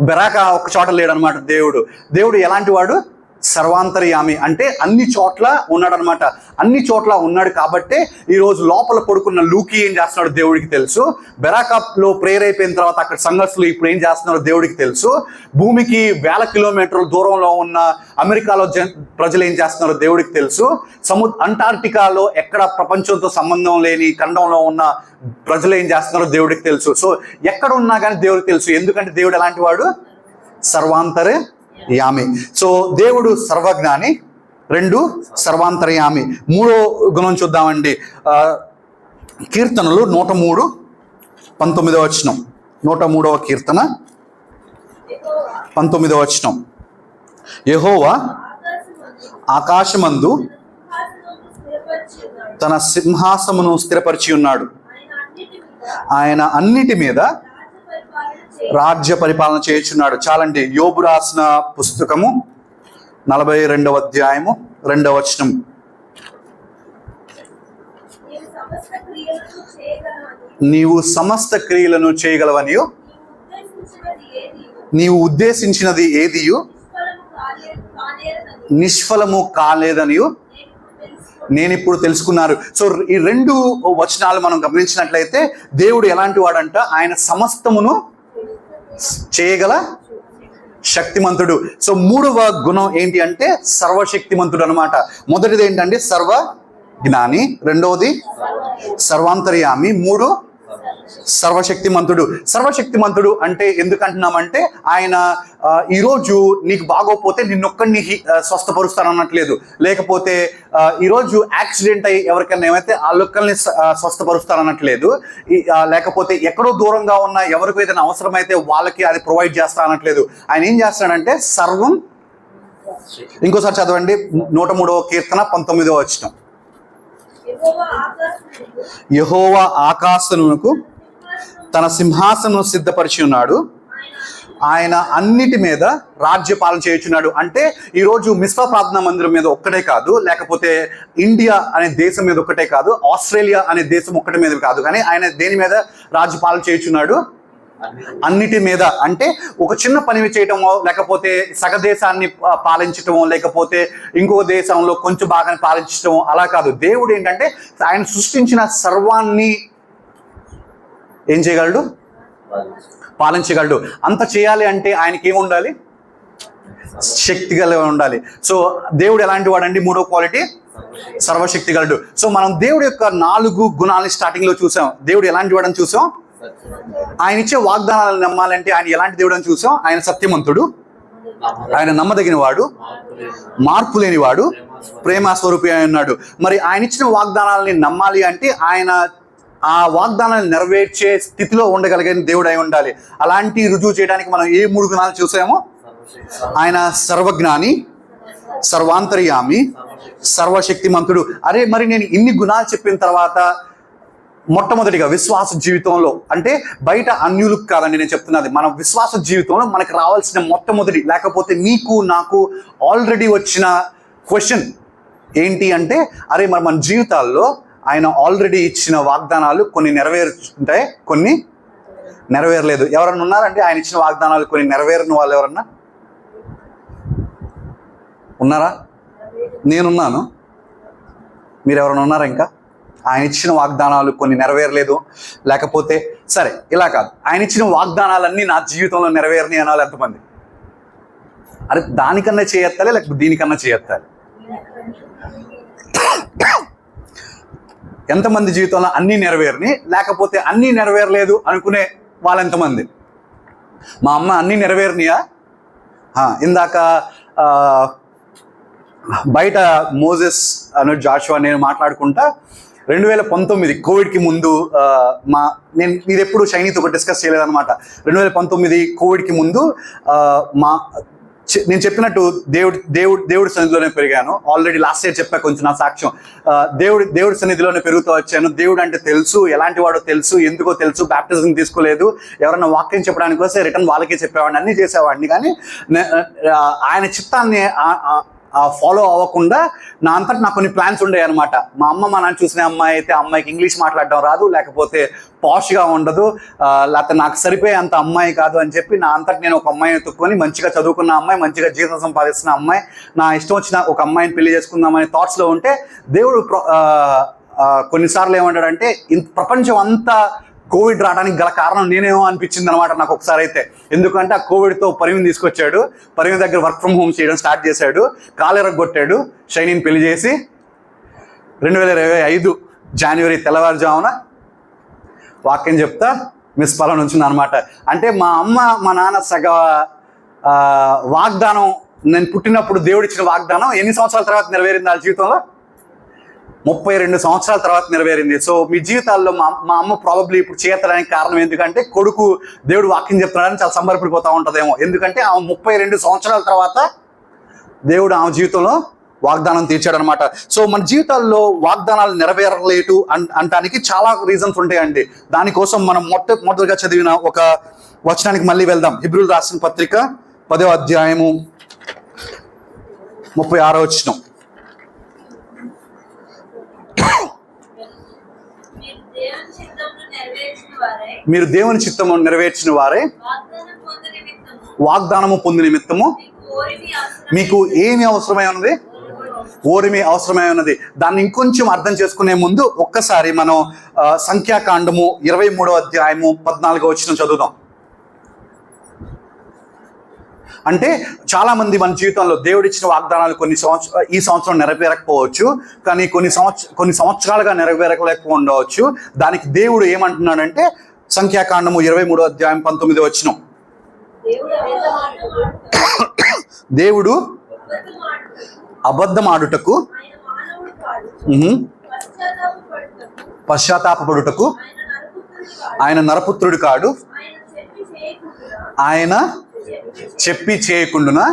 బెరాకా ఒక్క చోట లేడు అనమాట దేవుడు. దేవుడు ఎలాంటి వాడు? సర్వాంతర్యామి, అంటే అన్ని చోట్ల ఉన్నాడు అనమాట. అన్ని చోట్ల ఉన్నాడు కాబట్టే ఈరోజు లోపల పడుకున్న లూకి ఏం చేస్తున్నాడు దేవుడికి తెలుసు. బెరాకాలో ప్రేయర్ అయిపోయిన తర్వాత అక్కడ సంఘర్షులు ఇప్పుడు ఏం చేస్తున్నారో దేవుడికి తెలుసు. భూమికి 1000 కిలోమీటర్ల దూరంలో ఉన్న అమెరికాలో ప్రజలు ఏం చేస్తున్నారో దేవుడికి తెలుసు. అంటార్టికాలో ఎక్కడ ప్రపంచంతో సంబంధం లేని ఖండంలో ఉన్న ప్రజలు ఏం చేస్తున్నారో దేవుడికి తెలుసు. సో ఎక్కడ ఉన్నా కానీ దేవుడికి తెలుసు. ఎందుకంటే దేవుడు ఎలాంటి వాడు? సర్వాంతర్యామి. సో దేవుడు సర్వజ్ఞాని, 2 సర్వాంతర్యామి. 3వ గుణం చూద్దామండి, కీర్తనలు 103 19వ వచనం. 103వ కీర్తన 19వ వచనం. యెహోవా ఆకాశమందు తన సింహాసమును స్థిరపరిచి ఉన్నాడు. ఆయన అన్నిటి మీద రాజ్య పరిపాలన చేయుచున్నాడు. చాలండి. యోబు రాసిన పుస్తకము 42వ అధ్యాయము 2వ వచనం. నీవు సమస్త క్రియలను చేయగలవనియు నీవు ఉద్దేశించినది ఏదియు నిష్ఫలము కాలేదనియు నేను ఇప్పుడు తెలుసుకున్నారు. సో ఈ 2 వచనాలు మనం గమనించినట్లయితే దేవుడు ఎలాంటి వాడంట? ఆయన సమస్తమును చేయగల శక్తిమంతుడు. సో 3వ గుణం ఏంటి అంటే సర్వశక్తిమంతుడు అనమాట. మొదటిది ఏంటంటే సర్వ జ్ఞాని, 2వది సర్వాంతర్యామి, 3 సర్వశక్తిమంతుడు. సర్వశక్తిమంతుడు అంటే ఎందుకంటున్నామంటే ఆయన ఈరోజు నీకు బాగోపోతే నిన్నొక్కడిని స్వస్థపరుస్తానన్నట్లేదు, లేకపోతే ఈరోజు యాక్సిడెంట్ అయ్యి ఎవరికైనా ఏమైతే వాళ్ళొక్కరిని స్వస్థపరుస్తానన్నట్లేదు, లేకపోతే ఎక్కడో దూరంగా ఉన్న ఎవరికి ఏదైనా అవసరమైతే వాళ్ళకి అది ప్రొవైడ్ చేస్తా అనట్లేదు. ఆయన ఏం చేస్తాడంటే సర్వం. ఇంకోసారి చదవండి 103వ కీర్తన 19వ వచనం. యెహోవా ఆకాశమునకు తన సింహాసనం సిద్ధపరిచి ఉన్నాడు, ఆయన అన్నిటి మీద రాజ్యపాలన చేయుచున్నాడు. అంటే ఈరోజు మిస్పా ప్రార్థనా మందిరం మీద ఒక్కటే కాదు, లేకపోతే ఇండియా అనే దేశం మీద ఒక్కటే కాదు, ఆస్ట్రేలియా అనే దేశం ఒక్కటి మీద కాదు, కానీ ఆయన దేని మీద రాజ్యపాలన చేయుచున్నాడు? అన్నిటి మీద. అంటే ఒక చిన్న పని చేయటమో, లేకపోతే సగ దేశాన్ని పాలించటమో, లేకపోతే ఇంకో దేశంలో కొంచెం బాగా పాలించటమో అలా కాదు. దేవుడు ఏంటంటే ఆయన సృష్టించిన సర్వాన్ని ఏం చేయగలడు? పాలించగలడు. అంత చేయాలి అంటే ఆయనకి ఏముండాలి? శక్తి కలిగి ఉండాలి. సో దేవుడు ఎలాంటి వాడండి? 3వ క్వాలిటీ సర్వశక్తి గలడు. సో మనం దేవుడి యొక్క 4 గుణాలని స్టార్టింగ్ లో చూసాం. దేవుడు ఎలాంటి వాడని చూసాం? ఆయన ఇచ్చే వాగ్దానాలను నమ్మాలంటే ఆయన ఎలాంటి దేవుడు అని చూసాం? ఆయన సత్యవంతుడు, ఆయన నమ్మదగిన వాడు, మార్పు లేనివాడు, ప్రేమ స్వరూపి అయి ఉన్నాడు. మరి ఆయన ఇచ్చిన వాగ్దానాలని నమ్మాలి అంటే ఆయన ఆ వాగ్దానాన్ని నెరవేర్చే స్థితిలో ఉండగలిగిన దేవుడు అయి ఉండాలి. అలాంటి రుజువు చేయడానికి మనం ఏ 3 గుణాలు చూసామో? ఆయన సర్వజ్ఞాని, సర్వాంతర్యామి, సర్వశక్తిమంతుడు. అరే మరి నేను ఇన్ని గుణాలు చెప్పిన తర్వాత మొట్టమొదటిగా విశ్వాస జీవితంలో, అంటే బయట అన్యులకు కాదండి నేను చెప్తున్నది, మన విశ్వాస జీవితంలో మనకు రావాల్సిన మొట్టమొదటి, లేకపోతే నీకు నాకు ఆల్రెడీ వచ్చిన క్వశ్చన్ ఏంటి అంటే, అరే మరి మన జీవితాల్లో ఆయన ఆల్రెడీ ఇచ్చిన వాగ్దానాలు కొన్ని నెరవేరుంటాయి, కొన్ని నెరవేరలేదు. ఎవరన్నా ఉన్నారంటే ఆయన ఇచ్చిన వాగ్దానాలు కొన్ని నెరవేరని వాళ్ళు ఎవరన్నా ఉన్నారా? నేనున్నాను. మీరు ఎవరైనా ఉన్నారా? ఇంకా ఆయన ఇచ్చిన వాగ్దానాలు కొన్ని నెరవేరలేదు, లేకపోతే సరే ఇలా కాదు, ఆయన ఇచ్చిన వాగ్దానాలన్నీ నా జీవితంలో నెరవేరని అనాలి ఎంతమంది? అరే దానికన్నా చేయెత్తాలి, లేకపోతే దీనికన్నా చేయెత్తాలి? ఎంతమంది జీవితంలో అన్నీ నెరవేరని, లేకపోతే అన్నీ నెరవేరలేదు అనుకునే వాళ్ళు ఎంతమంది? మా అమ్మ అన్నీ నెరవేరినాయా? ఇందాక బయట మోజెస్ అను జాషువా నేను మాట్లాడుకుంటా 2019 కోవిడ్కి ముందు నేను ఇది ఎప్పుడు షైనీతో ఒక డిస్కస్ చేయలేదన్నమాట. 2019 కోవిడ్కి ముందు నేను చెప్పినట్టు దేవుడి సన్నిధిలోనే పెరిగాను. ఆల్రెడీ లాస్ట్ ఇయర్ చెప్పా కొంచెం నా సాక్ష్యం. దేవుడి సన్నిధిలోనే పెరుగుతూ వచ్చాను. దేవుడు అంటే తెలుసు, ఎలాంటి వాడో తెలుసు, ఎందుకో తెలుసు. బ్యాప్టిజం తీసుకోలేదు, ఎవరన్నా వాక్యం చెప్పడానికి వస్తే రిటర్న్ వాళ్ళకే చెప్పేవాడిని, అన్నీ చేసేవాడిని. కానీ ఆయన చిత్తాన్ని ఫాలో అవ్వకుండా నా అంతటా నాకు కొన్ని ప్లాన్స్ ఉండేవి అనమాట. మా నాన్న చూసిన అమ్మాయి అయితే అమ్మాయికి ఇంగ్లీష్ మాట్లాడడం రాదు, లేకపోతే పాష్గా ఉండదు, లేకపోతే నాకు సరిపోయే అంత అమ్మాయి కాదు అని చెప్పి నా అంతటా నేను ఒక అమ్మాయిని ఎత్తుక్కొని, మంచిగా చదువుకున్న అమ్మాయి, మంచిగా జీతం సంపాదిస్తున్న అమ్మాయి, నా ఇష్టం వచ్చిన ఒక అమ్మాయిని పెళ్లి చేసుకుందామనే థాట్స్లో ఉంటే దేవుడు కొన్నిసార్లు ఏమంటాడంటే ప్రపంచం అంతా కోవిడ్ రావడానికి గల కారణం నేనేమో అనిపించింది అనమాట నాకు ఒకసారి అయితే. ఎందుకంటే ఆ కోవిడ్తో పరిమిని తీసుకొచ్చాడు, పరిమి దగ్గర వర్క్ ఫ్రమ్ హోమ్ చేయడం స్టార్ట్ చేశాడు, కాలెరగొట్టాడు, షైనీని పెళ్లి చేసి 2025 జనవరి తెల్లవారుజామున వాక్యం చెప్తా మిస్ పలం నుంచి అనమాట. అంటే మా అమ్మ మా నాన్న వాగ్దానం, నేను పుట్టినప్పుడు దేవుడు ఇచ్చిన వాగ్దానం ఎన్ని సంవత్సరాల తర్వాత నెరవేరింది వాళ్ళ జీవితంలో? 32 సంవత్సరాల తర్వాత నెరవేరింది. సో మీ జీవితాల్లో మా అమ్మ ప్రాబబ్లీ ఇప్పుడు చేయడానికి కారణం ఎందుకంటే కొడుకు దేవుడు వాక్యం చెప్తున్నాడని చాలా సంబరపడిపోతూ ఉంటుందేమో. ఎందుకంటే ఆమె 32 సంవత్సరాల తర్వాత దేవుడు ఆమె జీవితంలో వాగ్దానం తీర్చాడనమాట. సో మన జీవితాల్లో వాగ్దానాలు నెరవేరలేదు అనటానికి చాలా రీజన్స్ ఉంటాయండి. దానికోసం మనం మొదటిగా చదివిన ఒక వచనానికి మళ్ళీ వెళ్దాం. హెబ్రీయులకు రాసిన పత్రిక 10వ అధ్యాయము 36వ వచనం. మీరు దేవుని చిత్తము నెరవేర్చిన వారే వాగ్దానము పొందు నిమిత్తము మీకు ఏమి అవసరమై ఉన్నది? ఓరిమి అవసరమై ఉన్నది. దాన్ని ఇంకొంచెం అర్థం చేసుకునే ముందు ఒక్కసారి మనం సంఖ్యాకాండము 23వ అధ్యాయము 14వ వచనం చదువుదాం. అంటే చాలా మంది మన జీవితంలో దేవుడిచ్చిన వాగ్దానాలు ఈ సంవత్సరం నెరవేరకపోవచ్చు, కానీ కొన్ని సంవత్సరాలుగా నెరవేరలేక ఉండవచ్చు. దానికి దేవుడు ఏమంటున్నాడంటే సంఖ్యాకాండము 23వ అధ్యాయం 19వ వచనం. దేవుడు అబద్ధమాడుటకు పశ్చాత్తాపడుటకు ఆయన నరపుత్రుడు కాడు, ఆయన చెప్పి చేయకుండా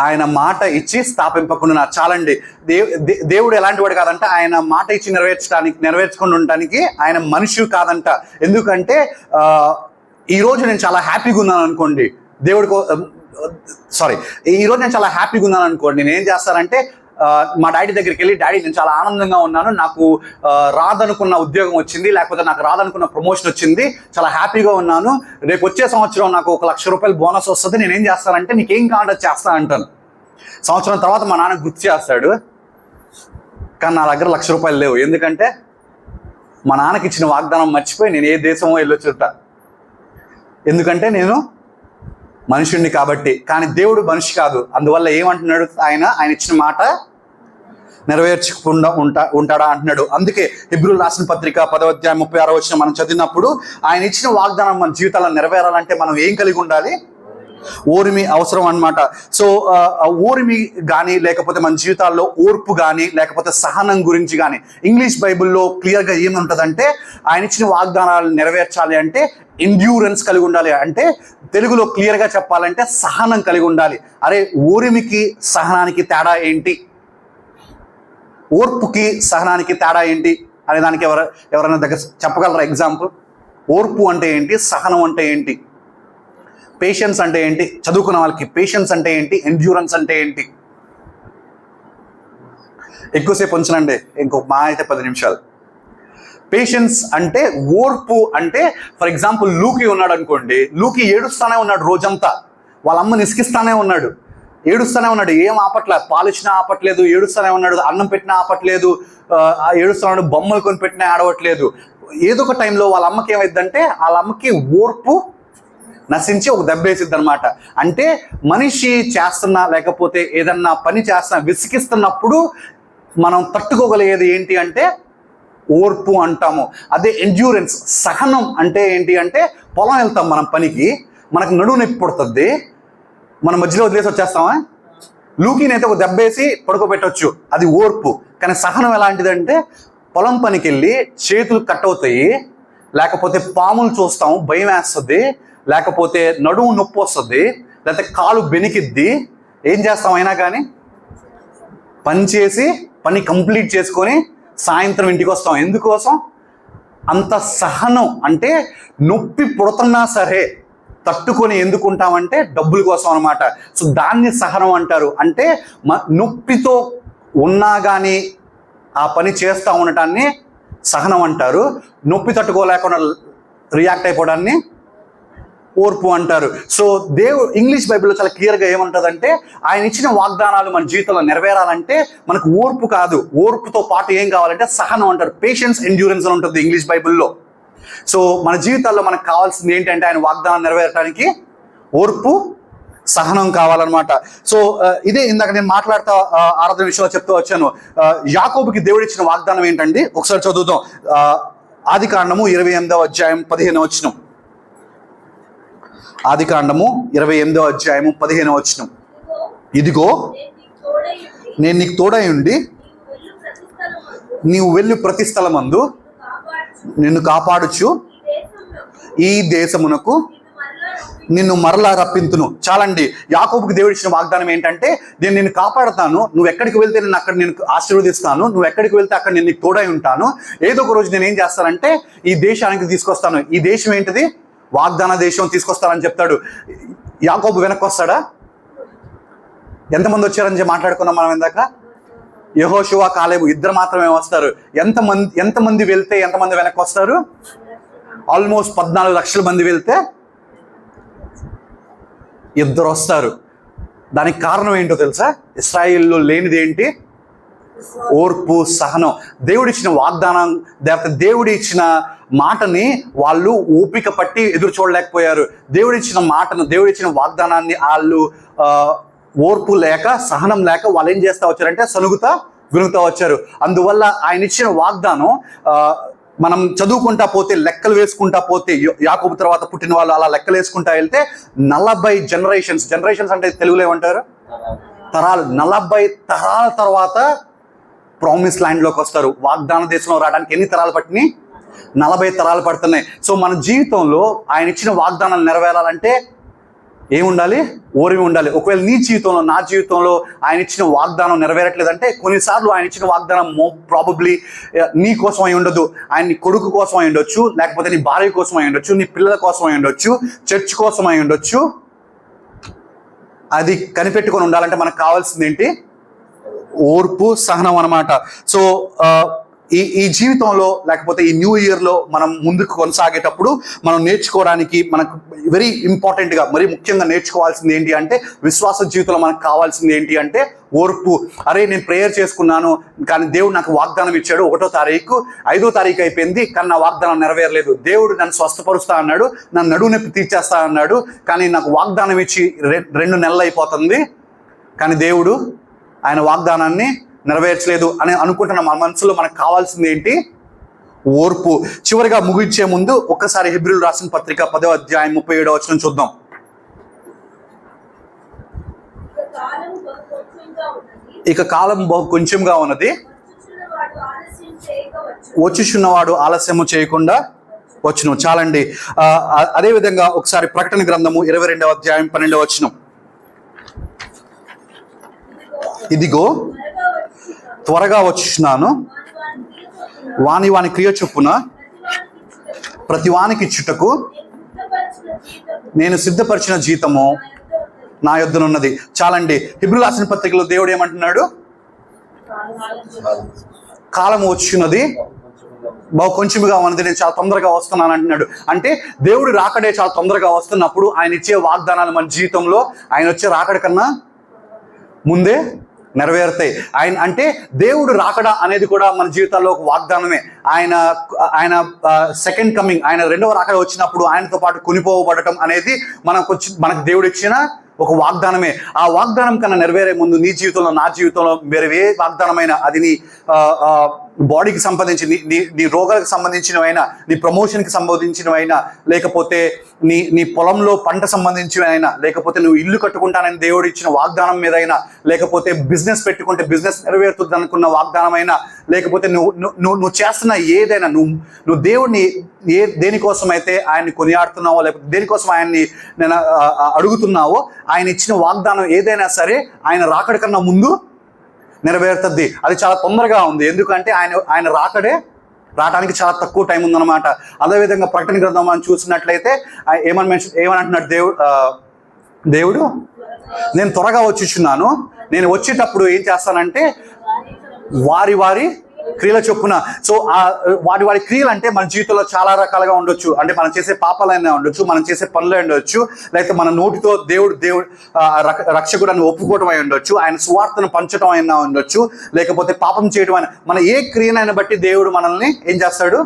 ఆయన మాట ఇచ్చి స్థాపింపకుండా. చాలండి. దేవుడు ఎలాంటి వాడు కాదంట, ఆయన మాట ఇచ్చి నెరవేర్చుకుండా ఉండటానికి ఆయన మనిషి కాదంట. ఎందుకంటే ఈరోజు నేను చాలా హ్యాపీగా ఉన్నాను అనుకోండి, ఈరోజు నేను చాలా హ్యాపీగా ఉన్నాను అనుకోండి, నేను ఏం చేస్తానంటే మా డాడీ దగ్గరికి వెళ్ళి, డాడీ నేను చాలా ఆనందంగా ఉన్నాను, నాకు రాదనుకున్న ఉద్యోగం వచ్చింది, లేకపోతే నాకు రాదనుకున్న ప్రమోషన్ వచ్చింది, చాలా హ్యాపీగా ఉన్నాను, రేపు వచ్చే సంవత్సరం నాకు 1,00,000 రూపాయలు బోనస్ వస్తుంది, నేనేం చేస్తానంటే నీకేం కావాలో చేస్తా అంటాను. సంవత్సరం తర్వాత మా నాన్న గుర్తు చేస్తాడు, కానీ నా దగ్గర 1,00,000 రూపాయలు లేవు. ఎందుకంటే మా నాన్నకి ఇచ్చిన వాగ్దానం మర్చిపోయి నేను ఏ దేశమో వెళ్ళొచ్చుట. ఎందుకంటే నేను మనుషుణ్ణి కాబట్టి. కానీ దేవుడు మనిషి కాదు. అందువల్ల ఏమంటున్నాడు, ఆయన ఇచ్చిన మాట నెరవేర్చకుండా ఉంటాడా అంటున్నాడు. అందుకే హెబ్రీయులకు రాసిన పత్రిక 10వ అధ్యాయం 36వ వచనం మనం చదివినప్పుడు, ఆయన ఇచ్చిన వాగ్దానం మన జీవితాల్లో నెరవేరాలంటే మనం ఏం కలిగి ఉండాలి? ఓర్మి అవసరం అన్నమాట. సో ఓర్మి కానీ, లేకపోతే మన జీవితాల్లో ఓర్పు కానీ, లేకపోతే సహనం గురించి కానీ, ఇంగ్లీష్ బైబిల్లో క్లియర్గా ఏముంటుందంటే, ఆయన ఇచ్చిన వాగ్దానాలు నెరవేర్చాలి అంటే ఎండ్యూరెన్స్ కలిగి ఉండాలి. అంటే తెలుగులో క్లియర్గా చెప్పాలంటే సహనం కలిగి ఉండాలి. అరే, ఓర్మికి సహనానికి తేడా ఏంటి? ఓర్పుకి సహనానికి తేడా ఏంటి అనే దానికి ఎవరైనా దగ్గర చెప్పగలరా ఎగ్జాంపుల్? ఓర్పు అంటే ఏంటి? సహనం అంటే ఏంటి? పేషెన్స్ అంటే ఏంటి? చదువుకున్న వాళ్ళకి పేషెన్స్ అంటే ఏంటి? ఎండ్యూరెన్స్ అంటే ఏంటి? ఎక్కువసేపు ఉంచనండి, మా అయితే 10 నిమిషాలు. పేషెన్స్ అంటే, ఓర్పు అంటే, ఫర్ ఎగ్జాంపుల్ లూకి ఉన్నాడు అనుకోండి, లూకి ఏడుస్తానే ఉన్నాడు రోజంతా, వాళ్ళ అమ్మని ఇసికిస్తానే ఉన్నాడు, ఏడుస్తూనే ఉన్నాడు, ఏం ఆపట్లేదు, పాలిచ్చినా ఆపట్లేదు, ఏడుస్తూనే ఉన్నాడు, అన్నం పెట్టినా ఆపట్లేదు, ఏడుస్తున్నాడు, బొమ్మలు కొని పెట్టినా ఆడవట్లేదు. ఏదో ఒక టైంలో వాళ్ళ అమ్మకి ఏమైందంటే, వాళ్ళ అమ్మకి ఓర్పు నశించి ఒక దెబ్బేసిద్ది అనమాట. అంటే మనిషి చేస్తున్నా, లేకపోతే ఏదన్నా పని చేస్తున్నా, విసిగిస్తున్నప్పుడు మనం తట్టుకోగలిగేది ఏంటి అంటే ఓర్పు అంటాము. అదే ఎండ్యూరెన్స్, సహనం అంటే ఏంటి అంటే, పొలం వెళ్తాం మనం పనికి, మనకు నడువు నొప్పి పుడుతుంది, మనం మధ్యలో వదిలేసి వచ్చేస్తామా? లూకీనైతే ఒక దెబ్బేసి పడుకోబెట్టవచ్చు, అది ఓర్పు. కానీ సహనం ఎలాంటిదంటే, పొలం పనికి వెళ్ళి చేతులు కట్ అవుతాయి, లేకపోతే పాములు చూస్తాం భయం వేస్తుంది, లేకపోతే నడుము నొప్పి వస్తుంది, లేకపోతే కాలు బెనికిద్ది, ఏం చేస్తాం అయినా కానీ పని చేసి పని కంప్లీట్ చేసుకొని సాయంత్రం ఇంటికి వస్తాం. ఎందుకోసం? అంత సహనం. అంటే నొప్పి పుడుతున్నా సరే తట్టుకొని ఎందుకుంటామంటే డబ్బుల కోసం అనమాట. సో దాన్ని సహనం అంటారు. అంటే నొప్పితో ఉన్నా కానీ ఆ పని చేస్తూ ఉండటాన్ని సహనం అంటారు. నొప్పి తట్టుకోలేకుండా రియాక్ట్ అయిపోవడాన్ని ఓర్పు అంటారు. సో ఇంగ్లీష్ బైబిల్లో చాలా క్లియర్గా ఏమంటుందంటే, ఆయన ఇచ్చిన వాగ్దానాలు మన జీవితంలో నెరవేరాలంటే మనకు ఓర్పు కాదు, ఓర్పుతో పాటు ఏం కావాలంటే సహనం అంటారు. పేషెన్స్, ఎండ్యూరెన్స్ అని ఉంటుంది ఇంగ్లీష్ బైబిల్లో. సో మన జీవితాల్లో మనకు కావాల్సింది ఏంటంటే, ఆయన వాగ్దానం నెరవేరడానికి ఓర్పు, సహనం కావాలన్నమాట. సో ఇదే ఇందాక నేను మాట్లాడుతూ ఆరాధన విషయంలో చెప్తూ వచ్చాను. యాకోబుకి దేవుడు ఇచ్చిన వాగ్దానం ఏంటండి? ఒకసారి చదువుదాం. ఆదికాండము 28వ అధ్యాయం 15వ వచనం. ఆదికాండము 28వ అధ్యాయము 15వ వచనం. ఇదిగో నేను నీకు తోడై ఉండి నీవు వెళ్ళు ప్రతి స్థలమందు నిన్ను కాపాడుచు ఈ దేశమునకు నిన్ను మరలా రప్పింతును. చాలండి. యాకోబుకి దేవుడు ఇచ్చిన వాగ్దానం ఏంటంటే, నేను నిన్ను కాపాడుతాను, నువ్వు ఎక్కడికి వెళ్తే నేను అక్కడ నేను ఆశీర్వదిస్తాను, నువ్వు ఎక్కడికి వెళ్తే అక్కడ నేను నీకు తోడై ఉంటాను, ఏదో ఒక రోజు నేను ఏం చేస్తానంటే ఈ దేశానికి తీసుకొస్తాను. ఈ దేశం ఏంటిది? వాగ్దాన దేశం తీసుకొస్తానని చెప్తాడు. యాకోబు వెనక్కి వస్తాడా? ఎంతమంది మాట్లాడుకున్నాం మనం ఇందాక. యెహోషువ, కాలేబు ఇద్దరు మాత్రమే వస్తారు. ఎంతమంది వెళ్తే ఎంతమంది వెనక్కి వస్తారు? ఆల్మోస్ట్ 14 లక్షల మంది వెళ్తే ఇద్దరు వస్తారు. దానికి కారణం ఏంటో తెలుసా? ఇశ్రాయేల్లో లేనిది ఏంటి? ఓర్పు, సహనం. దేవుడిచ్చిన వాగ్దానం, దేవుడి ఇచ్చిన మాటని వాళ్ళు ఓపిక పట్టి ఎదురు చూడలేకపోయారు. దేవుడిచ్చిన మాటను, దేవుడిచ్చిన వాగ్దానాన్ని వాళ్ళు ఓర్పు లేక, సహనం లేక వాళ్ళు ఏం చేస్తూ వచ్చారంటే సనుగుతా, వినుగుతూ వచ్చారు. అందువల్ల ఆయన ఇచ్చిన వాగ్దానం మనం చదువుకుంటా పోతే, లెక్కలు వేసుకుంటా పోతే, యాకోబు తర్వాత పుట్టిన వాళ్ళు అలా లెక్కలు వేసుకుంటా వెళ్తే 40 జనరేషన్స్ అంటే తెలుగులో ఏమంటారు? తరాలు. 40 తరాల తర్వాత ప్రామిస్ ల్యాండ్లోకి వస్తారు. వాగ్దాన దేశంలో రావడానికి ఎన్ని తరాలు పట్టినాయి? 40 తరాలు పడుతున్నాయి. సో మన జీవితంలో ఆయన ఇచ్చిన వాగ్దానాలు నెరవేరాలంటే ఏముండాలి? ఓర్మి ఉండాలి. ఒకవేళ నీ జీవితంలో, నా జీవితంలో ఆయన ఇచ్చిన వాగ్దానం నెరవేరట్లేదంటే కొన్నిసార్లు ఆయన ఇచ్చిన వాగ్దానం ప్రాబబ్లీ నీ కోసం అయి ఉండదు, ఆయన నీ కొడుకు కోసం అయి ఉండొచ్చు, లేకపోతే నీ భార్య కోసం అయి ఉండొచ్చు, నీ పిల్లల కోసం అయి ఉండొచ్చు, చర్చ్ కోసం అయి ఉండొచ్చు. అది కనిపెట్టుకొని ఉండాలంటే మనకు కావాల్సింది ఏంటి? ఓర్పు, సహనం అన్నమాట. సో ఈ జీవితంలో లేకపోతే ఈ న్యూ ఇయర్లో మనం ముందుకు కొనసాగేటప్పుడు మనం నేర్చుకోవడానికి, మనకు వెరీ ఇంపార్టెంట్గా, మరీ ముఖ్యంగా నేర్చుకోవాల్సింది ఏంటి అంటే, విశ్వాస జీవితంలో మనకు కావాల్సింది ఏంటి అంటే ఓర్పు. అరే నేను ప్రేయర్ చేసుకున్నాను కానీ దేవుడు నాకు వాగ్దానం ఇచ్చాడు, 1వ తారీఖు 5వ తారీఖు అయిపోయింది కానీ నా వాగ్దానం నెరవేరలేదు. దేవుడు నన్ను స్వస్థపరుస్తా అన్నాడు, నా నడువు నొప్పి తీర్చేస్తా అన్నాడు, కానీ నాకు వాగ్దానం ఇచ్చి 2 నెలలు అయిపోతుంది కానీ దేవుడు ఆయన వాగ్దానాన్ని నెరవేర్చలేదు అని అనుకుంటున్న మన మనసులో మనకు కావాల్సింది ఏంటి? ఓర్పు. చివరిగా ముగించే ముందు ఒక్కసారి హెబ్రీయులకు రాసిన పత్రిక 10వ అధ్యాయం 37వ వచనం చూద్దాం. ఇక కాలం బహు కొంచెంగా ఉన్నది, వచ్చుచున్నవాడు ఆలస్యము చేయకుండా వచ్చును. చాలండి. అదేవిధంగా ఒకసారి ప్రకటన గ్రంథము 22వ అధ్యాయం 12వ వచనం. ఇదిగో త్వరగా వచ్చుచున్నాను, వాని క్రియ చొప్పున ప్రతి వానికి ఇచ్చుటకు నేను సిద్ధపరిచిన జీతము నా యొద్దనున్నది. చాలండి. హెబ్రీయులకు రాసిన పత్రికలో దేవుడు ఏమంటున్నాడు? కాలం వచ్చున్నది, బహు కొంచెంగా ఉన్నది, నేను చాలా తొందరగా వస్తున్నాను అంటున్నాడు. అంటే దేవుడు రాకడే చాలా తొందరగా వస్తున్నప్పుడు ఆయన ఇచ్చే వాగ్దానాలు మన జీవితంలో ఆయన వచ్చే రాకడ కన్నా ముందే నెరవేరుతాయి. ఆయన అంటే దేవుడు రాకడా అనేది కూడా మన జీవితాల్లో ఒక వాగ్దానమే. ఆయన సెకండ్ కమింగ్, ఆయన 2వ రాకడ వచ్చినప్పుడు ఆయనతో పాటు కొనిపోబడటం అనేది మనకు దేవుడు ఇచ్చిన ఒక వాగ్దానమే. ఆ వాగ్దానం కన్నా నెరవేరే ముందు నీ జీవితంలో, నా జీవితంలో వేరే ఏ వాగ్దానమైనా, అది నీ బాడీకి సంబంధించి, నీ రోగాలకు సంబంధించినవైనా, నీ ప్రమోషన్కి సంబంధించినవైనా, లేకపోతే నీ పొలంలో పంట సంబంధించినవైనా, లేకపోతే నువ్వు ఇల్లు కట్టుకుంటానని దేవుడు ఇచ్చిన వాగ్దానం మీదైనా, లేకపోతే బిజినెస్ పెట్టుకుంటే బిజినెస్ నెరవేరుతుంది అనుకున్న వాగ్దానమైనా, లేకపోతే నువ్వు చేస్తున్న ఏదైనా, నువ్వు దేవుడిని దేనికోసమైతే ఆయన్ని కొనియాడుతున్నావో, లేకపోతే దేనికోసం ఆయన్ని నేను అడుగుతున్నావో, ఆయన ఇచ్చిన వాగ్దానం ఏదైనా సరే ఆయన రాకడ కన్నా ముందు నెరవేరుతుంది. అది చాలా తొందరగా ఉంది. ఎందుకంటే ఆయన రావడానికి చాలా తక్కువ టైం ఉందన్నమాట. అదేవిధంగా ప్రకటన గ్రంథం మనం చూసినట్లయితే ఏమనంటున్నాడు దేవుడు? నేను త్వరగా వచ్చుచున్నాను, నేను వచ్చేటప్పుడు ఏం చేస్తానంటే వారి క్రియల చొప్పున. సో వారి క్రియలు అంటే మన జీవితంలో చాలా రకాలుగా ఉండొచ్చు. అంటే మనం చేసే పాపాలైనా ఉండొచ్చు, మనం చేసే పనులు ఉండొచ్చు, లేకపోతే మన నోటితో దేవుడు రక్షకుడాన్ని ఒప్పుకోవడం అయి ఉండొచ్చు, ఆయన సువార్తను పంచడం అయినా ఉండొచ్చు, లేకపోతే పాపం చేయడం అయినా. మన ఏ క్రియనైనా బట్టి దేవుడు మనల్ని ఏం చేస్తాడు?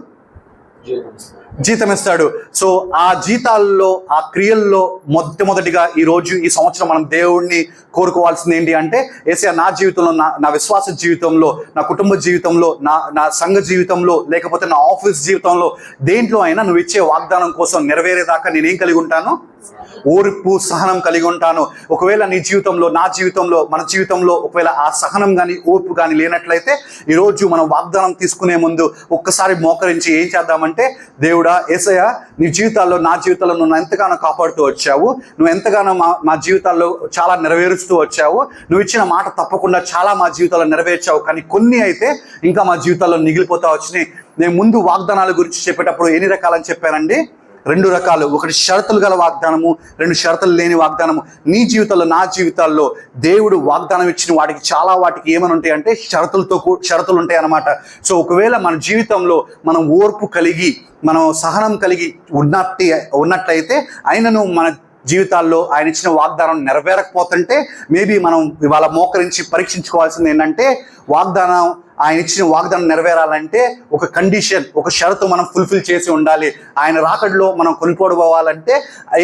జీతం ఇస్తాడు. సో ఆ జీతాల్లో, ఆ క్రియల్లో మొట్టమొదటిగా ఈ సంవత్సరం మనం దేవుడిని కోరుకోవాల్సింది ఏంటి అంటే, యేసయ్యా నా జీవితంలో, నా విశ్వాస జీవితంలో, నా కుటుంబ జీవితంలో, నా సంఘ జీవితంలో, లేకపోతే నా ఆఫీస్ జీవితంలో, దేంట్లో అయినా నువ్వు ఇచ్చే వాగ్దానం కోసం నెరవేరేదాకా నేనేం కలిగి ఉంటాను? ఓర్పు, సహనం కలిగి ఉంటాను. ఒకవేళ నీ జీవితంలో, నా జీవితంలో, మన జీవితంలో ఒకవేళ ఆ సహనం కానీ ఓర్పు కానీ లేనట్లయితే ఈరోజు మనం వాగ్దానం తీసుకునే ముందు ఒక్కసారి మోకరించి ఏం చేద్దామంటే, దేవుడా యేసయ్యా, నీ జీవితాల్లో, నా జీవితాల్లో నువ్వు ఎంతగానో కాపాడుతూ వచ్చావు, నువ్వు ఎంతగానో మా జీవితాల్లో చాలా నెరవేరుస్తూ వచ్చావు, నువ్వు ఇచ్చిన మాట తప్పకుండా చాలా మా జీవితాల్లో నెరవేర్చావు, కానీ కొన్ని అయితే ఇంకా మా జీవితాల్లో మిగిలిపోతా వచ్చినాయి. నేను ముందు వాగ్దానాల గురించి చెప్పేటప్పుడు ఎన్ని రకాలని చెప్పానండి? 2 రకాలు. ఒకటి షరతులు గల వాగ్దానము, 2 షరతులు లేని వాగ్దానము. నీ జీవితంలో, నా జీవితాల్లో దేవుడు వాగ్దానం ఇచ్చిన వాటికి ఏమని ఉంటాయి అంటే షరతులు ఉంటాయి అన్నమాట. సో ఒకవేళ మన జీవితంలో మనం ఓర్పు కలిగి, మనం సహనం కలిగి ఉన్నట్లయితే ఆయనను మన జీవితాల్లో ఆయన ఇచ్చిన వాగ్దానం నెరవేరకపోతుంటే మేబీ మనం ఇవాళ మోకరించి పరీక్షించుకోవాల్సింది ఏంటంటే, వాగ్దానం ఆయన ఇచ్చిన వాగ్దానం నెరవేరాలంటే ఒక కండిషన్, ఒక షరతు మనం ఫుల్ఫిల్ చేసి ఉండాలి. ఆయన రాకడలో మనం కొనుక్కోబోవాలంటే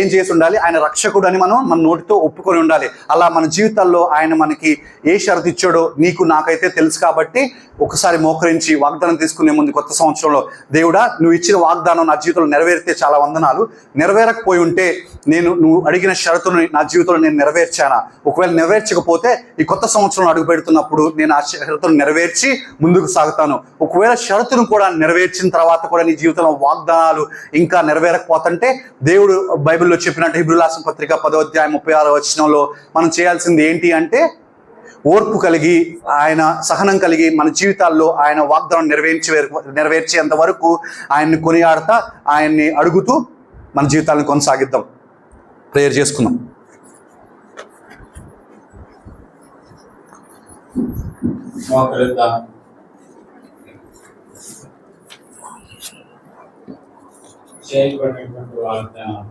ఏం చేసి ఉండాలి? ఆయన రక్షకుడు అని మనం మన నోటితో ఒప్పుకొని ఉండాలి. అలా మన జీవితాల్లో ఆయన మనకి ఏ షరతు ఇచ్చాడో నీకు నాకైతే తెలుసు. కాబట్టి ఒకసారి మోకరించి వాగ్దానం తీసుకునే ముందు కొత్త సంవత్సరంలో, దేవుడా నువ్వు ఇచ్చిన వాగ్దానం నా జీవితంలో నెరవేరితే చాలా వందనాలు. నెరవేరకపోయి ఉంటే నువ్వు అడిగిన షరతును నా జీవితంలో నేను నెరవేర్చానా? ఒకవేళ నెరవేర్చకపోతే ఈ కొత్త సంవత్సరంలో అడుగు పెడుతున్నప్పుడు నేను ఆ షరతును నెరవేర్చి ముందుకు సాగుతాను. ఒకవేళ షరతును కూడా నెరవేర్చిన తర్వాత కూడా నీ జీవితంలో వాగ్దానాలు ఇంకా నెరవేరకపోతుంటే, దేవుడు బైబిల్లో చెప్పినట్టు హెబ్రీయుల రాసిన పత్రిక 10వ అధ్యాయం 36వ వచనంలో మనం చేయాల్సింది ఏంటి అంటే, ఓర్పు కలిగి, ఆయన సహనం కలిగి మన జీవితాల్లో ఆయన వాగ్దానం నెరవేర్చేంత వరకు ఆయన్ని కొనియాడుతా, ఆయన్ని అడుగుతూ మన జీవితాలను కొనసాగిద్దాం. ప్రేయర్ చేసుకుందాం. చేయబడినటువంటి వాగ్దానం